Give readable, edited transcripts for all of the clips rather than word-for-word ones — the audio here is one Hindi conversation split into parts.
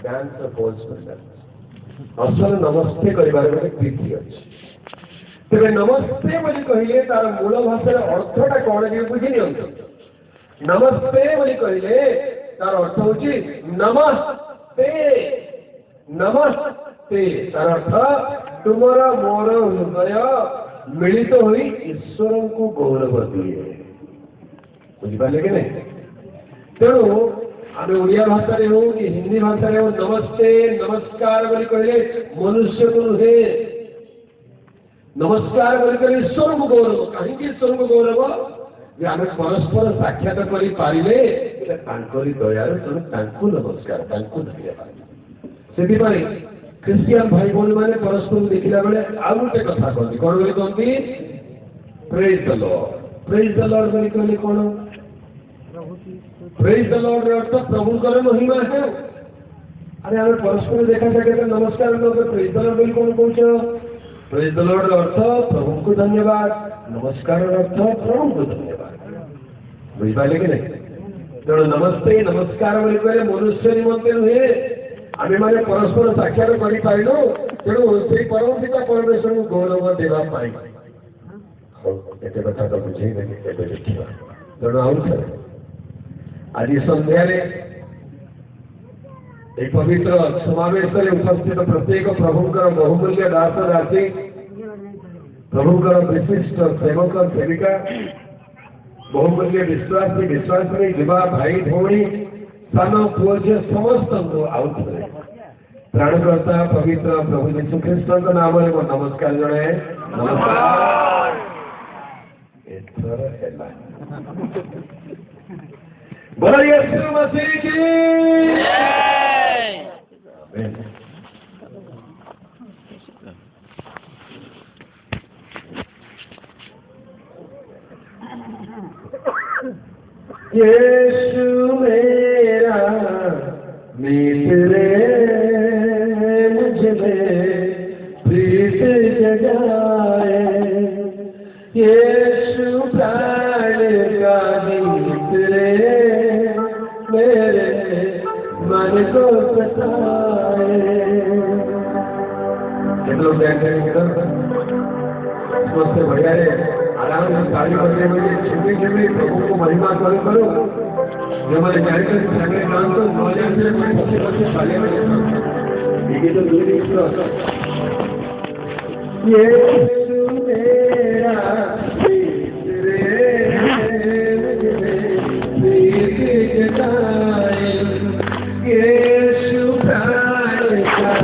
डांस फॉल्स असल नमस्ते करिबार गोटे विधि अछि तेरे नमस्ते बोली कहले तार मूल भाषार अर्थटा कौन कि बुझी नियंतु नमस्ते बोली कहले तार अर्थ होची नमस्ते नमस्ते तार अर्थ तुमरा मोर हृदय मिलित होई ईश्वर को गौरव दिए बुझिपारे कि नहीं तेणु आम ओडिया भाषा हो कि हिंदी भाषा हो नमस्ते नमस्कार बोली कहले मनुष्य को नुहे नमस्कार बोली कहले ईश्वर को गौरव कहीं ईश्वर को गौरव जे आम परस्पर साक्षात कर पारे दयार तुम नमस्कार धन्यवाद से क्रिश्चियन भाई भौणी मैंने परस्पर देखला बेले आउ गोटे कथा कहते कौन बोली कहती प्रेज द लॉर्ड बोली कहले कौन प्रेज द लॉर्ड अर्थ प्रभु कर महिमा है अरे आम परस्पर देखा साक्षात नमस्कार प्रेज द लॉर्ड बोली कौन कौन प्रेज द लॉर्ड अर्थ प्रभु को धन्यवाद नमस्कार अर्थ प्रभु को धन्यवाद बुझिपारे कि नहीं तेणु नमस्ते नमस्कार बोली कहले मनुष्य निमंते नुहे आम मैंने परस्पर साक्षात करूँ तेणु से परम पिता परमेश्वर को गौरव देवाई एत कथा तो बुझे देखा तेणु आउ आज सन्ध्या पवित्र समावेश उपस्थित प्रत्येक प्रभुंकर बहुमूल्य दास दासी प्रभुंकर विशिष्ट सेवक सेविका बहुमूल्य विश्वासी विश्वासी युवा भाई भौणी सान पुओ झी समस्त आउ प्राणकर्ता पवित्र प्रभु यीशु ख्रीष्ट नाम नमस्कार जनाए नमस्कार बोलो यीशु मसीह की यीशु मेरा मित्र मुझ में प्रीत जगाए यीशु प्राण का मित्र मेरे मन को सताए लोग समझते बढ़िया है आराम से गाड़ी करने में छिपी छिपी प्रभु को महिमा करो जो हमारे कार्यक्रम फैमिली डांस तो नौजवान से बच्चे बच्चे खाली में ये तो दूरी यीशु मेरा यीशु प्राण का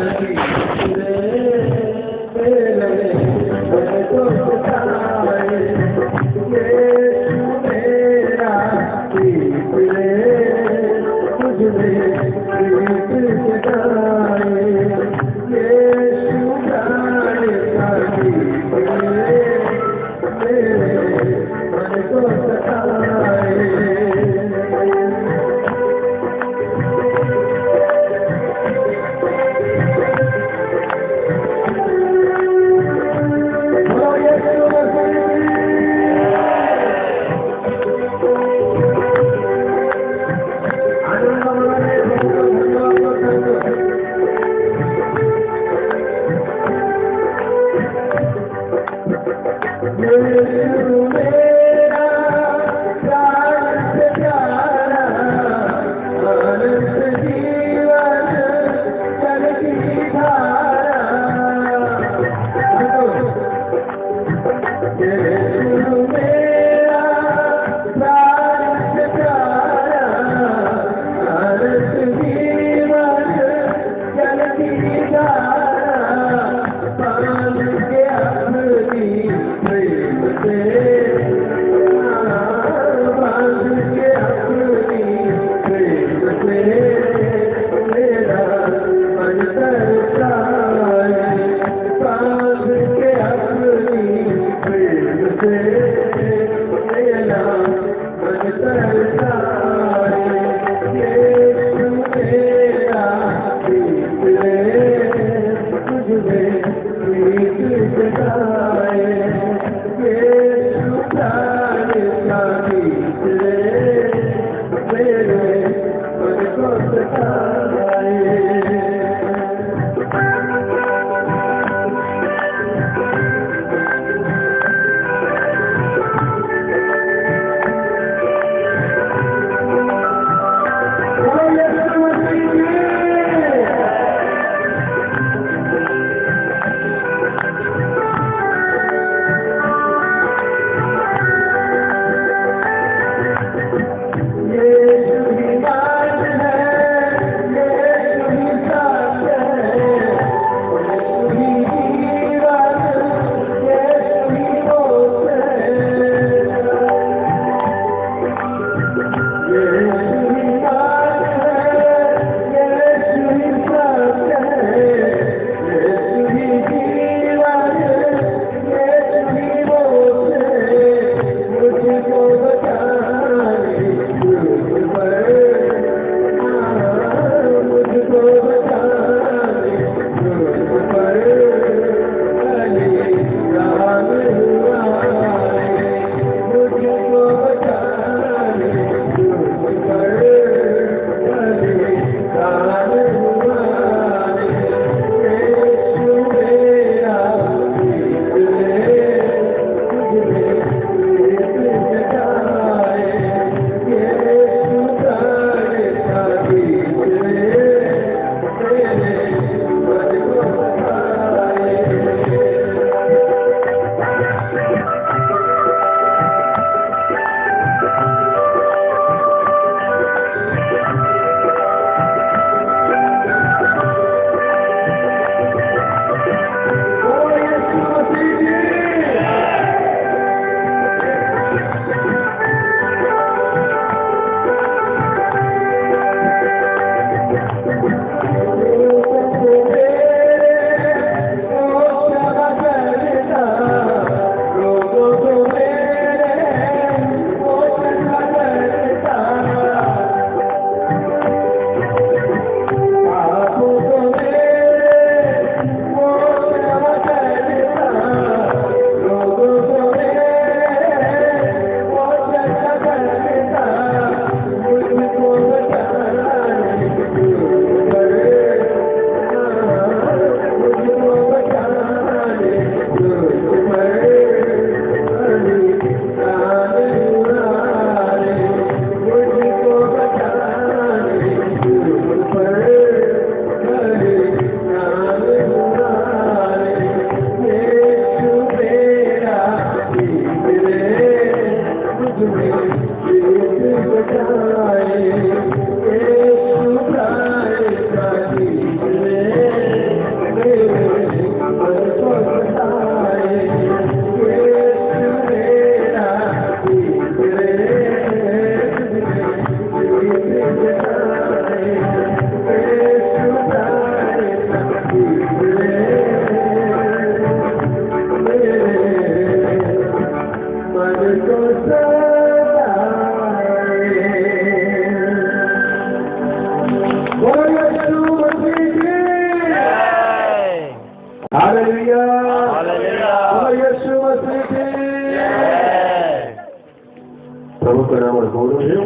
प्रभु का नाम गौरव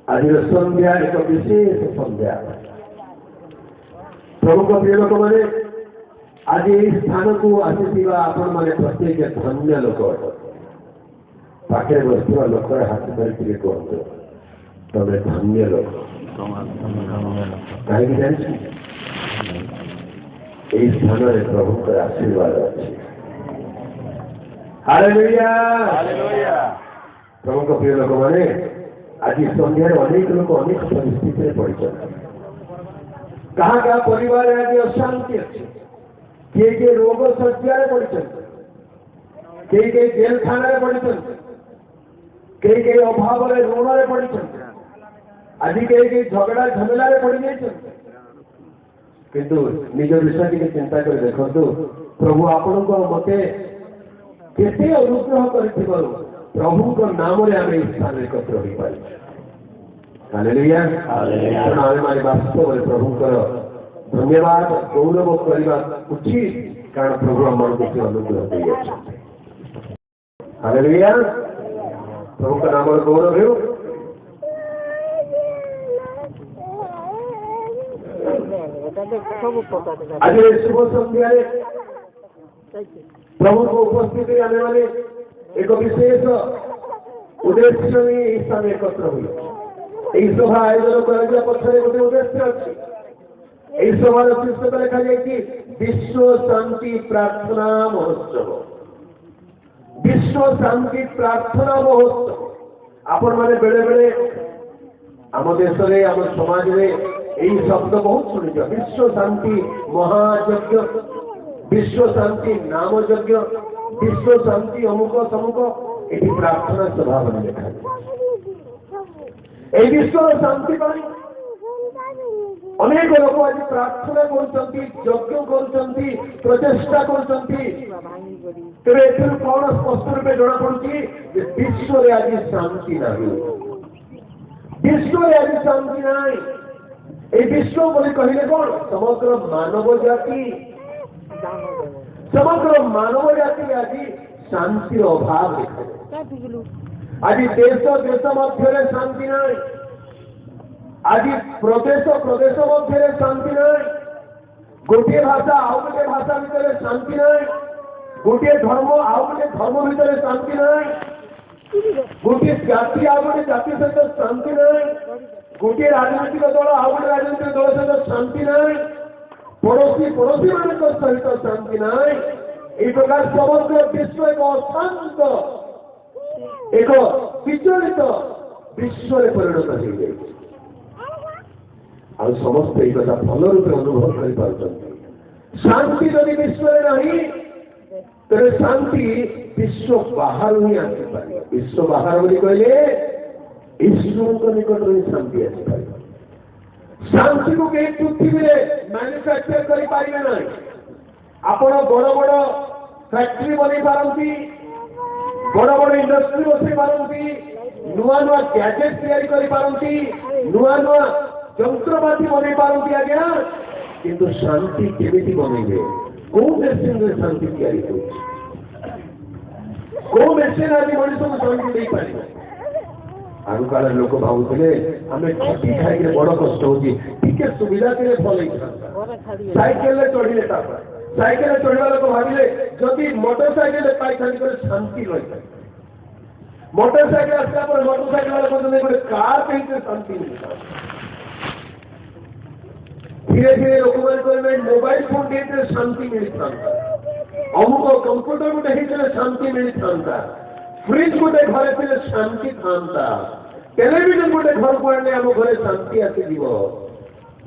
आज संध्या एक विशेष संध्या प्रभु का प्रिय लोक मैंने आज यही स्थान को आसीथिबा आपण माने प्रत्येक धन्य लोक पाखे बसुवा लोक हाथ धरिके कहते तमें धन्य लोक कहीं जानी यही स्थान में प्रभु का आशीर्वाद अच्छे हालेलुया हालेलुया प्रभु का प्रिय लोक मैंने आज संध्यार अनेक लोग अनेक परिस्थिति पड़ कहाँ कहाँ परिवार आज अशांति अच्छे किए रोग शଯ୍या पड़ते कई जेल खाना पड़ते कई अभाव ऋण पड़ते आज कई झगड़ा झमेला पड़ जाए किंतु निज विषय टी चिंता कर देखु प्रभु आपण को मत केते अनुग्रह कर प्रभु को नाम आम स्थान एकत्र हो पारे हालेलुया आम वास्तव में प्रभुकर धन्यवाद गौरव करने उचित कारण प्रभु आम किसी अनुग्रह दे हालेलुया प्रभु का नाम गौरव हो आज शुभ संध्या प्रभु को उपस्थित आने वाले एक विशेष उद्देश्य नहीं स्थान एकत्र हुए यही सभा आयोजन कर पक्षर गोटे उद्देश्य अच्छी यही सभार शीर्षक लिखा जाए विश्व शांति प्रार्थना महोत्सव। विश्व शांति प्रार्थना महोत्सव आपण मैंने बेले बेले आम देश में आम समाज में यही शब्द बहुत शुणी विश्व शांति महायज्ञ विश्व शांति नाम यज्ञ विश्व शांति अमुक समुक ये प्रार्थना सभा बने लिखा जाए विश्व शांति पाई अनेक लोक आज प्रार्थना कर प्रचेषा कर कौन स्पष्ट रूपे जना पड़ी विश्व आज शांति ना विश्व आज शांति ना ये विश्व बोली कहले कौन समग्र मानव जाति आज शांति अभाव आज देश देश मध्य शांति ना आज प्रदेश प्रदेश मध्य शांति ना गोटे भाषा आउ गोटे भाषा भितर शांति ना गोटे धर्म आउ गोटे धर्म भितर शांति ना गोटे जाति आउ गोटे जाति सहित शांति ना गोटे राजनीतिक दल आउ गोटे राजनीतिक दल सहित शांति ना पड़ोशी पड़ोशी मान सहित शांति ना ये प्रकार समग्र विश्व एक अशांत एक विचलित विश्व परिणत हो गई और समस्त एक भल रूपे अनुभव कर शांति जदि विश्व नहीं तेरे शांति विश्व बाहर ही आसपार विश्व बाहर बोली कहले ईश्वर निकट ही शांति आसपार शांति को कहीं पृथ्वी में मैन्युफैक्चर कर पारे ना आपण बड़ बड़ फैक्ट्री बन पारती बड़ बड़ इंडस्ट्री बसई पारती नुआ नुआ गैजेट तैयारी नुआ नुआ यंत्रपाति बन पारती आज्ञा किंतु शांति केमिति बनइबे को मेसिन रे शांति तैयारी को मेसिन आज मनुष्य को शांति दे पारे आगु काल लोक भावुले आम खटी खाई बड़ कष्ट होती टिके सुविधा के फल साइकेल चढ़ले साइकेल चढ़ा लोक भाविले जदि मोटरसाइकेल पाई शांति रही मोटरसाइकेल आसला मोटरसाइकेल वाले कार कहीं शांति मिलता धीरे धीरे लोक मैंने मोबाइल फोन देते शांति मिलता अमुक कंप्यूटर गोटे शांति मिलता फ्रिज गोटे घरे थे शांति था टेलीविजन गोटे घर को आने आम घरे शांति आसीज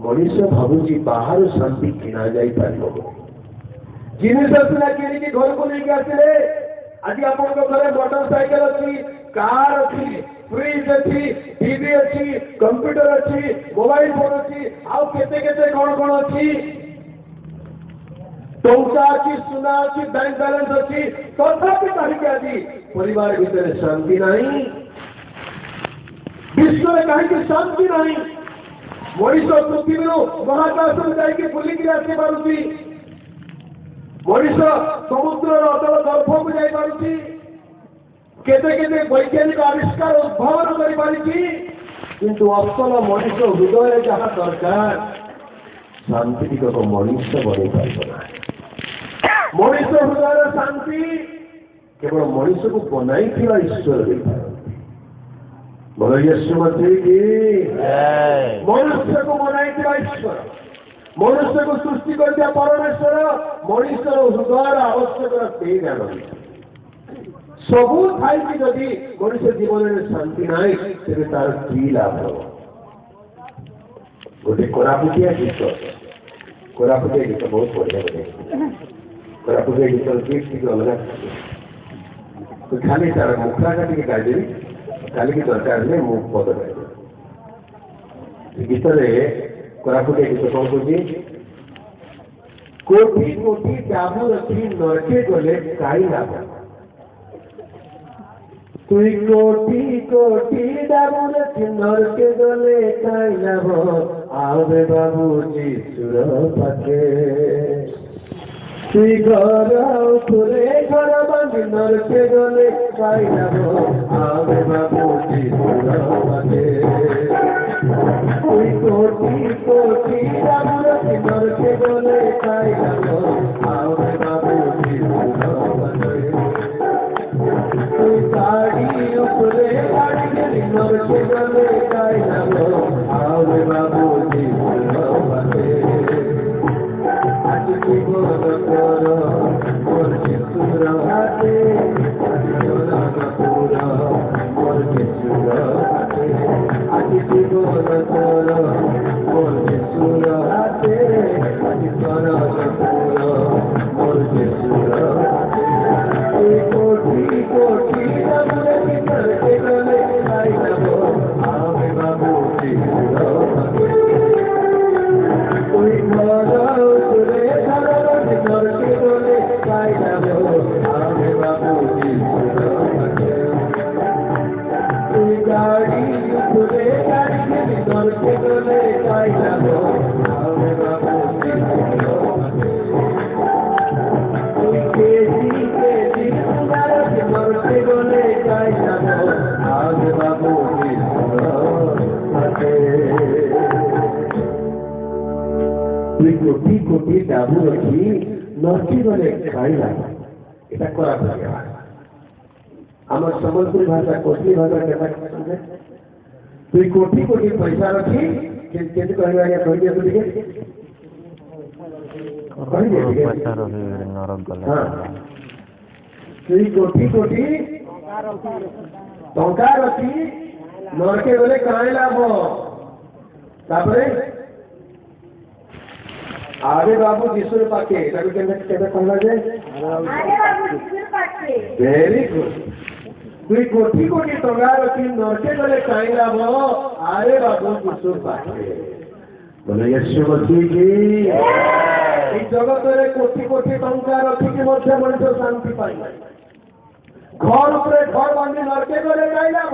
मनुष्य भावुची बाहर शांति किना जापर जिनिस आसला कि घर को लेकिन आसिले आज आप घरे मोटरसाइकेल अच्छी कार अच्छी फ्रिज अच्छी टीवी अच्छी कंप्यूटर अच्छी मोबाइल फोन अच्छी आउ केते कौन कौन अच्छी टंका अच्छी सुना अच्छी बैंक बैलेंस अच्छी तथापि कहीं आज परिवार भितर शांति नहीं विश्व में कहीं शांति नहीं मनुष्य पृथ्वी महाकाश में जाकि बुलिक आसी पारुची मनुष्य समुद्र अतल गर्भ को जापी केते वैज्ञानिक आविष्कार उद्भावन कर पारिछि किंतु असल मनुष्य हृदय जहाँ दरकार शांति मनुष्य बन पार मनुष्य हृदय शांति केवल मनुष्य को बनाई ईश्वर दे बोलो यीशु मसीह की मनुष्य को बनाई ईश्वर मनुष्य को सृष्टि कर दिया परमेश्वर मनुष्य हृदय आवश्यकता से जान सबू थी जदि मनुष्य जीवन में शांति ना तेरे तार कि लाभ गोटे कोरापुटिया गीत बहुत बढ़िया बढ़िया कोरापुटिया गीत गीत अलग तो खाली तार मुखरा का टे गाइदेवी खाली की दरकार नहीं मुख पद गाइदेवी गीत कोरापुटिया गीत कौन कह कोटी कोटी डाबू रखी नरके गले काई लाभ तुई कोटी कोटी डाबू रखी नरके गले काई लाभ आवे बाबू जीशुर पाखे तुई घर उपरे घर बांधी नरके गले काई लाभ आवे बाबू जीशुर पाखे तुई कोटी कोटी डाबू रखी कायला आवे बाबू केजी सुनार की मरते गले कायला आवे बाबू कोटी कोटी डाबू रखी नरकी गले खाइला এটা করা লাগে আমার সম্বলপুরি ভাষা কোটি ভাষা কেটা समझे তুই কোটি কোটি পয়সা রাখি কেতে কইবা আগে কই দিয়া তুই কই দিয়া পয়সা রহি নরক গলে তুই কোটি কোটি টঙ্কা রাখি নরকে গলে কাই লাভ তারপরে आगे बाबू जीशुर पाके कहना जाए आगे बाबू जीशुर पाके वेरी गुड तुई कोटी कोटी टंगा रखी नरके गले काई लाभ आगे बाबू जीशुर पाके बोले यीशु मसीह की এই জগতের কোটি কোটি টঙ্কা রখি মধ্যে মনিষ শান্তি পাই ঘর উপরে ঘর বাঁধি নরকে গলে কাই লাভ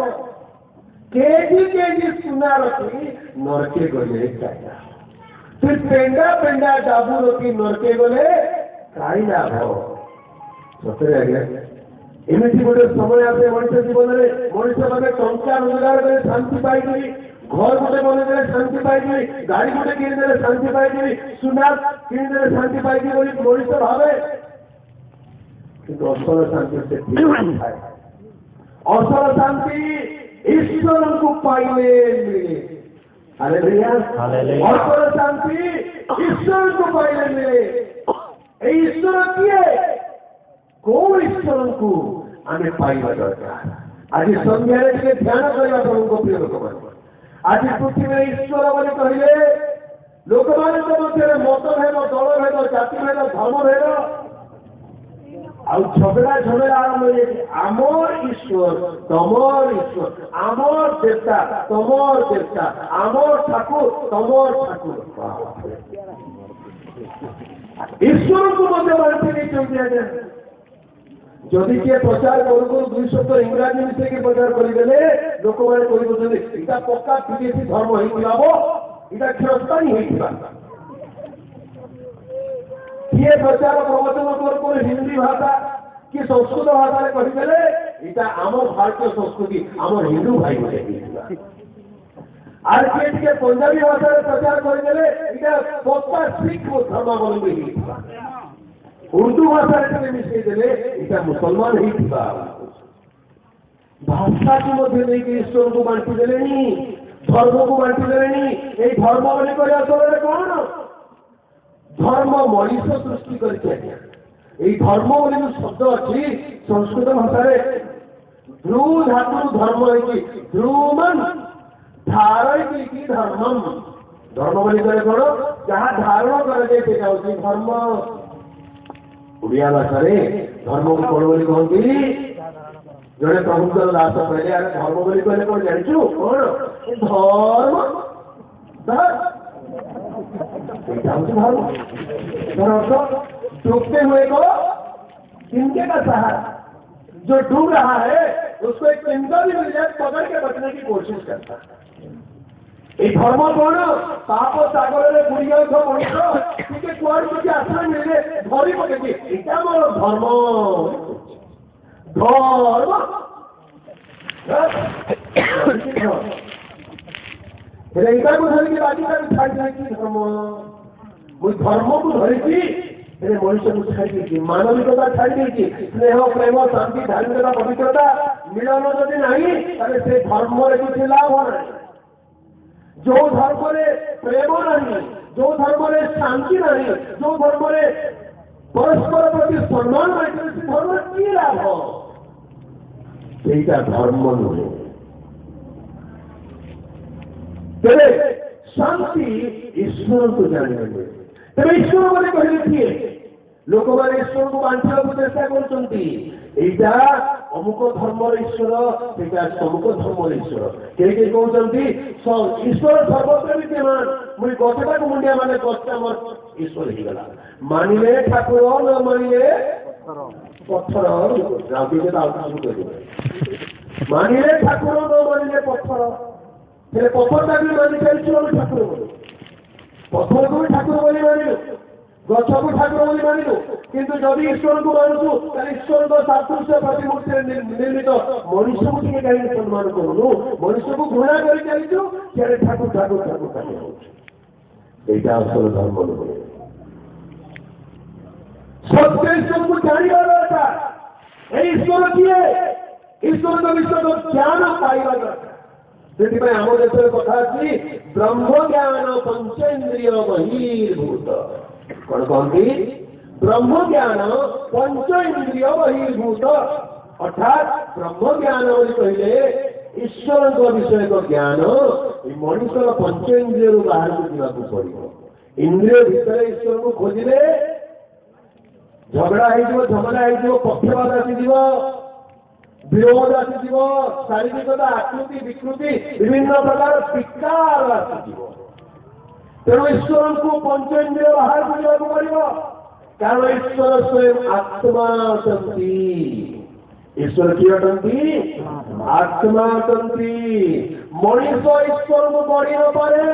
কেজি কেজি সোনা রখি নরকে গলে কাই লাভ তুই পেন্ডা পেন্ডা ডাবু রকি নরকে গলে কাই লাভ সତରେ আজ্ঞା ଏମିତି ଗୋଟେ ସମୟ ଆସେ ମଣିଷ ଜୀବନରେ ମଣିଷ ମାନେ ଟଙ୍କା ରୋଜଗାର କରି ଶାନ୍ତି ପାଇଯିବି ଘର ଗୋଟେ ବନେଇଦେଲେ ଶାନ୍ତି ପାଇଯିବି ଗାଡ଼ି ଗୋଟେ କିଣିଦେଲେ ଶାନ୍ତି ପାଇଯିବି ସୁନା କିଣିଦେଲେ ଶାନ୍ତି ପାଇଯିବି ବୋଲି ମଣିଷ ଭାବେ କିନ୍ତୁ ଅସଲ ଶାନ୍ତି ସେଠି ଥାଏ ଅସଲ ଶାନ୍ତି ଈଶ୍ୱରଙ୍କୁ ପାଇଲେ ମିଳେ हालेलुया और शांति ईश्वर को पाइले मिले ईश्वर किए कौन ईश्वर को आने पाइबा दरकार आज संध्या रे ध्यान करबा प्रभु प्रिय लोक आज पृथ्वी में ईश्वर बोली कहिले लोक माने तो मध्य मतभेद दल भेद जाति भेद धर्म भेद झगड़ा झगड़ा आरंभ हो आमर ईश्वर तमर ईश्वर आमर देवता तमर देवता आमर ठाकुर तमर ठाकुर ईश्वर को मध्य बांटी नहीं जदि किए प्रचार करू 2 शब्द इंग्राजी मिसे के प्रचार करदेले लोक मैंने इटा पक्का विदेशी धर्म हो इटा क्षणस्थायी होता किए प्रचार प्रवचन कर हिंदी भाषा कि संस्कृत भाषा कहीदेले इटा आम भारतीय संस्कृति आम हिंदू भाई आर किए पंजाबी भाषा प्रचार करदेले इटा पक्का सिख धर्मावलंबी उर्दू भाषा मिसेदेले इटा मुसलमान भाषा को ईश्वर को बांटी देले धर्म को बांटी देले धर्म बोली असल कौन धर्म मनीष सृष्टि कर धर्म बोली जो शब्द अच्छी संस्कृत भाषा ध्रु धातु धर्म ध्रुमन धारय धर्मम धर्म बोली कौन जहाँ धारण कर धर्म उड़िया भाषा धर्म को कौन बोली कहती जड़े प्रभुत्व दास कहले अरे धर्म बोली कहले कौन जानचु कौन धर्म डूबते हुए को तिनके का सहारा जो डूब रहा है उसको एक तिनका भी मिल जाए पकड़ के बचने की कोशिश करता है धर्म कौन पाप सागर में बुड़ी जाऊ मनीष ଟିକେ କୁଆଡେ କିଛି ଆଶ୍ରୟ ମିଳିଲେ ଧରି ପକେଇଛି ଏଇଟା ମୋର ଧର୍ମ ଧର୍ମ ଏଇଟାକୁ ଧରିକି ବାଜିଟାକୁ ଛାଡ଼ି ଦେଇଛି ଧର୍ମ ମୁଁ ଧର୍ମକୁ ଧରିଛି ମଣିଷକୁ ଛାଡ଼ି ଦେଇଛି ମାନବିକତା ଛାଡ଼ି ଦେଇଛି ସ୍ନେହ ପ୍ରେମ ଶାନ୍ତି ଧାର୍ମିକତା ପବିତ୍ରତା ମିଳନ ଯଦି ନାହିଁ ତାହେଲେ ସେ ଧର୍ମରେ କିଛି ଲାଭ ନାହିଁ जो धर्म प्रेम नहीं जो धर्म शांति नहीं जो धर्म परस्पर प्रति सम्मान नहीं धर्म की लाभ ସେଇଟା ଧର୍ମ ନୁହେଁ ତେବେ ଶାନ୍ତି ଈଶ୍ୱରଙ୍କୁ ଜାଣିବେ ତେବେ ଈଶ୍ୱର ବୋଲି କହିଲେ କିଏ ଲୋକମାନେ ଈଶ୍ୱରଙ୍କୁ ବାଣ୍ଟିବାକୁ ଚେଷ୍ଟା କରୁଛନ୍ତି এইটা অমুক ধর্মর ঈশ্বর সেটা সমুক ধর্মর ঈশ্বর কে কে কହୁଛନ୍ତି ঈশ্বর সর্বত্র বিদ্যমান মুই গছটাকে মুন্ডিয়া মানে গছটা আমার ঈশ্বর হইগলা মানিলে ঠাকুর ন মানিলে পথর রাউটিকে দাও কাজ করবে মানিলে ঠাকুর ন মানিলে পথর ହେଲେ ପଥରଟା ବି ମାନି ଚାଲିଛୁ ଆମେ ଠାକୁର ବୋଲି। ପଥରକୁ ବି ଠାକୁର ବୋଲି ମାନିଲୁ, ଗଛକୁ ଠାକୁର ବୋଲି ମାନିଲୁ। କିନ୍ତୁ ଯଦି ଈଶ୍ୱରକୁ ମାନୁଛୁ ତାହେଲେ ଈଶ୍ୱରଙ୍କ ସାଦୃଶ୍ୟ ପ୍ରତିମୂର୍ତ୍ତିରେ ନିର୍ମିତ ମଣିଷକୁ ଟିକେ କାହିଁକି ସମ୍ମାନ କରୁନୁ? ମଣିଷକୁ ଘୃଣା କରି ଚାଲିଛୁ, ସିଆଡେ ଠାକୁର ଠାକୁର ଠାକୁର ଠାକୁର ହଉଛୁ। এইটা আসলে ধর্ম নয়। সত্য ঈশ্বরকে জানিবা দরকার। এই ঈশ্বর কিଏ? ঈশ্বরଙ୍କ ବିଷୟରେ ଜ୍ଞାନ ପାଇବା ଦରକାର। ସେଥିପାଇଁ ଆମ ଦେଶରେ କଥା ଅଛି ବ୍ରହ୍ମ ଜ୍ଞାନ ପଞ୍ଚେନ୍ଦ୍ରିୟ ବହିର୍ଭୂତ। କଣ କହନ୍ତି? ବ୍ରହ୍ମ ଜ୍ଞାନ ପଞ୍ଚେନ୍ଦ୍ରିୟ ବହିର୍ଭୂତ। ଅର୍ଥାତ୍ ବ୍ରହ୍ମ ଜ୍ଞାନ ବୋଲି କହିଲେ ଈଶ୍ୱରଙ୍କ ବିଷୟକ ଜ୍ଞାନ ଏ ମଣିଷର ପଞ୍ଚେନ୍ଦ୍ରିୟରୁ ବାହାରକୁ ଯିବାକୁ ପଡିବ। ଇନ୍ଦ୍ରିୟ ଭିତରେ ଈଶ୍ୱରକୁ ଖୋଜିଲେ ଝଗଡା ହେଇଯିବ, ଝଗଡା ହେଇଯିବ, ପକ୍ଷପାତ ଆସିଯିବ, ବିରୋଧ ଆସିଯିବ, ଶାରୀରିକତା, ଆକୃତି ବିକୃତି ବିଭିନ୍ନ ପ୍ରକାର ବିକାର ଆସିଯିବ। ତେଣୁ ଈଶ୍ୱରଙ୍କୁ ପଞ୍ଚେନ୍ଦ୍ରିୟ ବାହାରକୁ ଯିବାକୁ ପଡିବ। କାରଣ ଈଶ୍ୱର ସ୍ୱୟଂ ଆତ୍ମା ଅଟନ୍ତି। ଈଶ୍ୱର କିଏ ଅଟନ୍ତି? ଆତ୍ମା ଅଟନ୍ତି। ମଣିଷ ଈଶ୍ୱରକୁ ଗଢି ନପାରେ।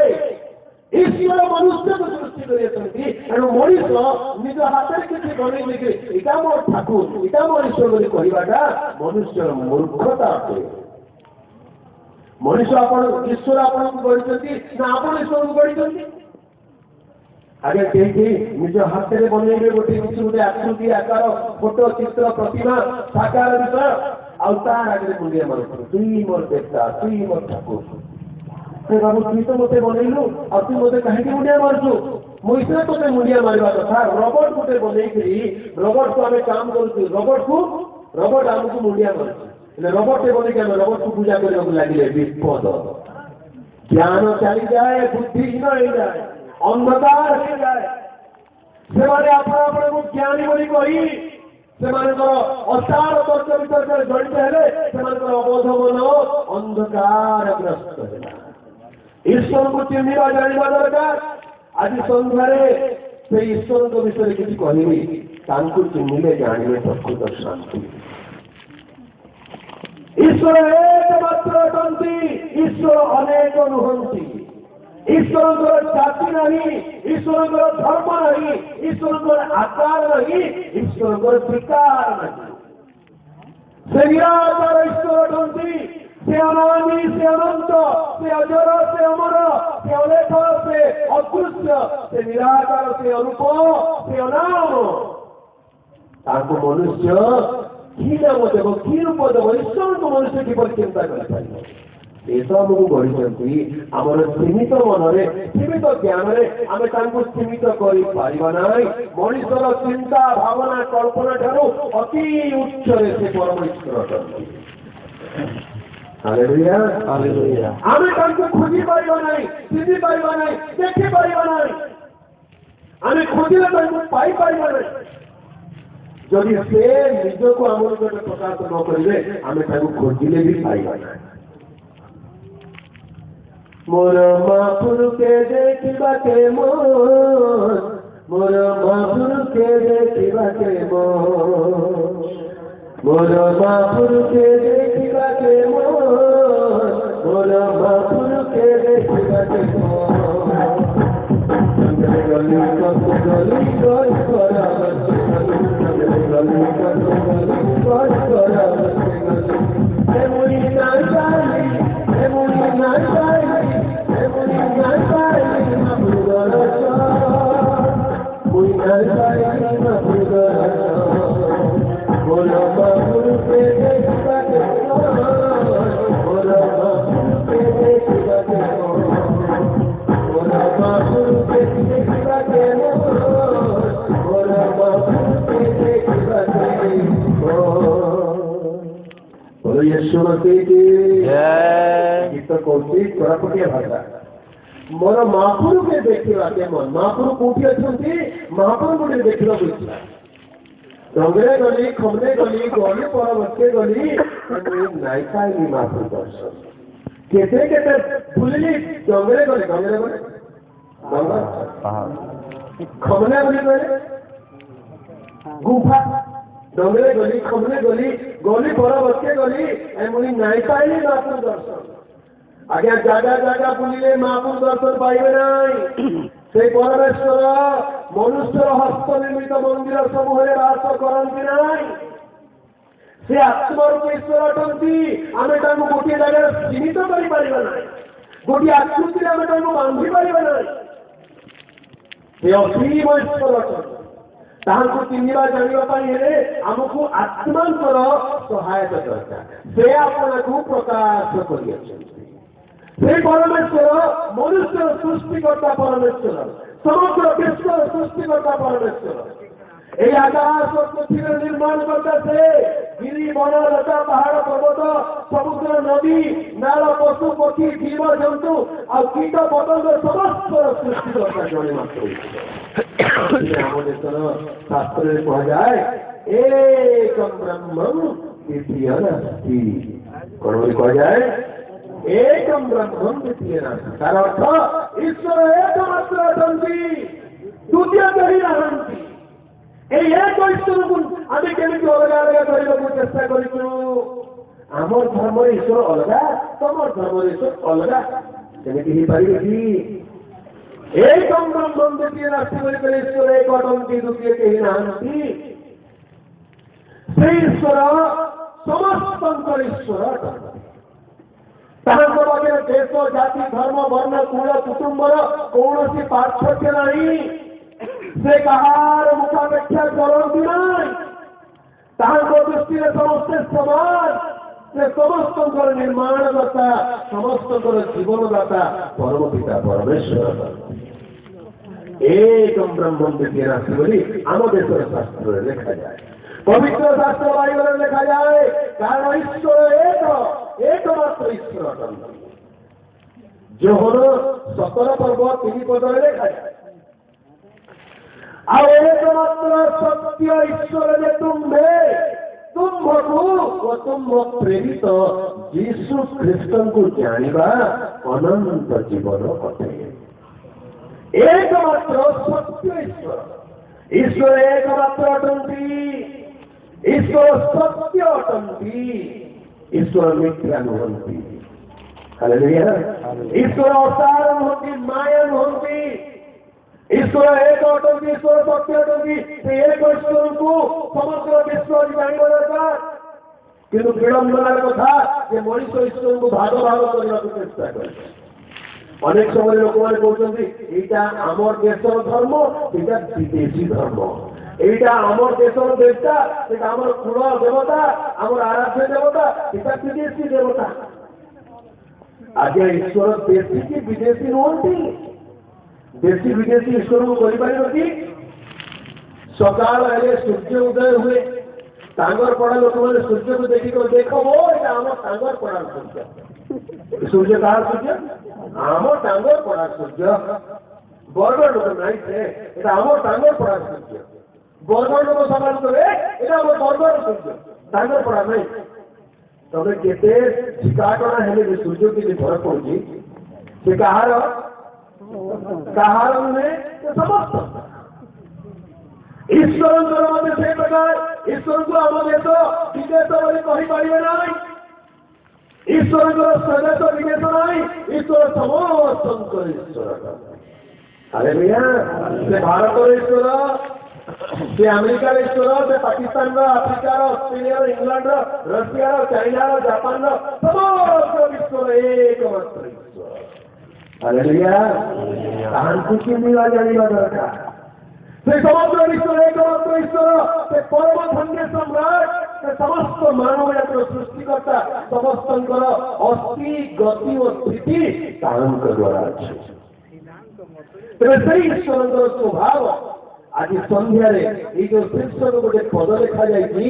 ଈଶ୍ୱର ମନୁଷ୍ୟକୁ ସୃଷ୍ଟି କରିଛନ୍ତି। ତେଣୁ ମଣିଷ ନିଜ ହାତରେ କିଛି ବନେଇ ଦେଇକି ଏଇଟା ମୋର ଠାକୁର, ଏଇଟା ମୋର ଈଶ୍ୱର ବୋଲି କହିବାଟା ମନୁଷ୍ୟର ମୂର୍ଖତା ଅଟେ। ମଣିଷ ଈଶ୍ୱର ଆପଣଙ୍କୁ ଗଢିଛନ୍ତି ନା ଆପଣ ଈଶ୍ୱରକୁ ଗଢିଛନ୍ତି? ଆଗେ କେହି ନିଜ ହାତରେ ବନେଇବେ ଗୋଟେ ଆକୃତି, ଆକାର, ଫଟୋ, ଚିତ୍ର, ପ୍ରତିମା, ସାକାର ବିଷୟ, ଆଉ ତାର ଆଗରେ ମୁଣ୍ଡିଆ ମାରୁଛନ୍ତି, ତୁଇ ମୋର ଦେବତା, ତୁଇ ମୋର ଠାକୁର। ବାବୁ ତୁଇ ତ ମତେ ବନେଇଲୁ, ଆଉ ତୁ ମତେ କାହିଁକି ମୁଣ୍ଡିଆ ମାରୁଛୁ? ମୁଁ ଇଚ୍ଛା ତତେ ମୁଣ୍ଡିଆ ମାରିବା କଥା। ରୋବଟ ଗୋଟେ ବନେଇକିରି ରୋବଟକୁ ଆମେ କାମ କରୁଛୁ, ରୋବଟ ଆମକୁ ମୁଣ୍ଡିଆ ମାରୁଛୁ। ହେଲେ ରୋବଟଟେ ବନେଇକି ଆମେ ରୋବଟକୁ ପୂଜା କରିବାକୁ ଲାଗିଲେ ବିପଦ। ଜ୍ଞାନ ଚାଲିଯାଏ, ବୁଦ୍ଧିହୀନ ହେଇଯାଏ, ଅନ୍ଧକାର ହେଇଯାଏ। ସେମାନେ ଆପଣଙ୍କୁ ଜ୍ଞାନୀ ବୋଲି କହି ସେମାନଙ୍କର ଅସାର ତର୍କ ବିତର୍କରେ ଜଡ଼ିତ ହେଲେ ସେମାନଙ୍କର ଅବୋଧ ମନ ଅନ୍ଧକାରଗ୍ରସ୍ତ ହେଲା। ଈଶ୍ୱରଙ୍କୁ ଚିହ୍ନିବା ଜାଣିବା ଦରକାର। ଆଜି ସନ୍ଧ୍ୟାରେ ସେ ଈଶ୍ୱରଙ୍କ ବିଷୟରେ କିଛି କହିବି। ତାଙ୍କୁ ଚିହ୍ନିଲେ ଜାଣିବେ ପ୍ରକୃତ ଶାନ୍ତି। ଈଶ୍ୱର ଏକମାତ୍ର ଅଟନ୍ତି, ଈଶ୍ୱର ଅନେକ ନୁହନ୍ତି। ଈଶ୍ୱରଙ୍କର ଜାତି ନାହିଁ, ଈଶ୍ୱରଙ୍କର ଧର୍ମ ନାହିଁ, ଈଶ୍ୱରଙ୍କର ଆକାର ନାହିଁ, ଈଶ୍ୱରଙ୍କର ବିକାର ନାହିଁ। ସେ ନିରାକାର ଈଶ୍ୱର ଅଟନ୍ତି। ସେ ଅନାଦି, ସେ ଅନନ୍ତ, ସେ ଅଜର, ସେ ଅମର, ସେ ଅଲେଖ, ସେ ଅଦୃଶ୍ୟ, ସେ ନିରାକାର, ସେ ଅରୂପ, ସେ ଅନାମ। ତାଙ୍କୁ ମନୁଷ୍ୟ କି ନାମ ଦେବ, କି ରୂପ ଦେବ? ଈଶ୍ୱରଙ୍କୁ ମନୁଷ୍ୟ କିପରି ଚିନ୍ତା କରିପାରିବ? ଏସବୁକୁ ଗଢ଼ିଛନ୍ତି। ଆମର ସୀମିତ ମନରେ, ସୀମିତ ଜ୍ଞାନରେ ଆମେ ତାଙ୍କୁ ସୀମିତ କରିପାରିବା ନାହିଁ। ମଣିଷର ଚିନ୍ତା, ଭାବନା, କଳ୍ପନା ଠାରୁ ଅତି ଉଚ୍ଚରେ ସେ ପରମ ଈଶ୍ୱର ଅଟନ୍ତି। Hallelujah, hallelujah. ଆମେ ତାଙ୍କୁ ଖୋଜି ପାରିବା ନାହିଁ, ଚିହ୍ନି ପାରିବା ନାହିଁ, ଦେଖିପାରିବା ନାହିଁ। ଆମେ ଖୋଜିଲେ ତାଙ୍କୁ ପାଇପାରିବା ନାହିଁ। ଯଦି ସେ ନିଜକୁ ଆମ ନିକଟରେ ପ୍ରକାଶ ନ କରିବେ ଆମେ ତାଙ୍କୁ ଖୋଜିଲେ ବି ପାଇବା ନାହିଁ। मोर महापुरु के देखिबा के मन, मोर महापुरु के देखिबा के मन, मोर महापुरु के देखिबा के मन, मोर महापुरु के देखिबा के मन। गली कत गली कर करा गली कत गली कर करा हे मुई ना जानी, हे मुई ना जानी, हे मुई ना जानी ना बुदरचा, मुई ना जानी ना बुदरचा। बोला बाबू के देखा के बोला बाबू के देखा के बोला बाबू के देखा के बोला बाबू के देखा के बोलो यीशु मसीह की गीत कौची कोरापुटिया भाषा। मोर महापुरु के देखा के मन, महापुरु कोठी अछंती, महापुरु को देखिला बुझला। डंगरे गली, खमने गली, गली परबर्ते गली, नाई पाइली महापुरु दर्शन। केते केते भूलिली डंगरे गली, डंगरे गली खमने गली गली गुफा, डंगरे गली, खमने गली, गली परबर्ते गली, एमुनी नाई पाइली महापुरु दर्शन। आज्ञा जागा जागा बुलिले महापुर दर्शन पाइबे नहीं से परमेश्वर मनुष्यर हस्त निर्मित मंदिर समूह बास करती नहीं से आत्मरूप ईश्वर अटंती आमे तांको गोटे जगह सीमित करि परिबा नहीं गोटे आकृति आमे तांको बांधि परिबा नहीं से असीम ईश्वर अटंती तांको चिन्हिबा जानिबा पई हेले हमकु आत्मांतर सहायता दरकार से आपनको प्रकाश करियछन से परमेश्वर मनुष्य सृष्टिकर्ता परमेश्वर समग्र विश्व सृष्टिकर्ता परमेश्वर ए आकाश और पृथ्वी निर्माण करता से गिरी वन लता पहाड़ पर्वत समुद्र नदी नाल पशु पक्षी जीव जंतु और कीट पतंग समस्त सृष्टि करता जड़े मात्र शास्त्र में कहा जाए एक ब्रह्मम द्वितीय नास्ति कौन बोली कहा जाए एक ब्रह्मम द्वितीय नास्ति तार अर्थ ईश्वर एकमात्र अटंती द्वितीय कहीं नाहंती एक ईश्वर को आम केमी अलग अलग करने चेष्टा कर धर्म ईश्वर अलग तुम धर्म ईश्वर अलग सेमती पारे कि एक ब्रह्म द्वितीय नास्ति ईश्वर एक अटंती द्वितीय कहीं नाहंती से ईश्वर समस्त ईश्वर अटंती देश जाति धर्म वर्ण कुल कुटुंबर कौन पार्थक्य नहीं से कहार मुखापेक्षा करती नहीं दृष्टि समस्ते समान से समस्त निर्माणदाता समस्त जीवनदाता परम पिता परमेश्वर एक ब्रह्म द्वितीय नास्ति बोली आम देशर शास्त्र लिखा जाए पवित्र शास्त्र बाइबल लिखा जाए कारण ईश्वर एकमात्र ईश्वर अटंती जो सतर पर्व 3 पद लिखा जाए एकमात्र सत्य ईश्वर ने तुम्हें तुम प्रेरित यीशु ख्रीष्टन को जानिबा अनंत जीवन कटे एकमात्र सत्य ईश्वर ईश्वर एकमात्र अटंती ईश्वर सत्य अटंती ईश्वर मिथ्या नुहंती हालेलुया ईश्वर अवतार नुहंती माया नुहंती ईश्वर एक अटंती ईश्वर सत्य अटंती एक ईश्वर को समग्र विश्व जानिबा दरकार किंतु विडंबनार कथा जे मनुष्य ईश्वर को भाग भाग करने चेष्टा करे अनेक समय लोक मैंने कहते यहाँ आमर देशर धर्म यहाँ विदेशी धर्म यहाँ आमर देशर देवता आमर कुल देवता आमर आराध्य देवता यहाँ विदेशी देवता आज ईश्वर देशी की विदेशी नुहंती देशी विदेशी ईश्वर को करी सकाल हेले सूर्य उदय हुए टांगर पड़ा लोक मैंने सूर्य को देखिक देख वो यहाँ आम टांगर पड़ा सूर्य सूर्य कहा सूर्य आम टांगर पड़ा सूर्य बरगढ़ लोक नहीं आम टांगर पड़ा सूर्य बरगढ़ लोक सवाल करे आम बरगढ़ सूर्य टांगर पड़ा नहीं तबे केते ठिकाटना हेले सूर्य की फरक पड़ी से कहार समस्त ईश्वर मध्य से प्रकार ईश्वर को आम देश विदेश बोली कहीपर ना ईश्वर स्वदेश विदेश ना ईश्वर समस्त ईश्वर हालेलुया से भारत ईश्वर से अमेरिकार ईश्वर से पाकिस्तान आफ्रिकार Australia England Russia China Japan समस्त ईश्वर एकमात्र ईश्वर हालेलुया शांति की मिला जानिबा दरकार से समग्र ईश्वर एकमात्र ईश्वर से परम धन्य सम्राट से समस्त मानव जातिर सृष्टिकर्ता समस्त अस्थि गति और स्थिति तांक द्वारा अच्छे तेरे से ईश्वर स्वभाव आज सन्धार ये जो शीर्षक गोटे पद लिखा जाए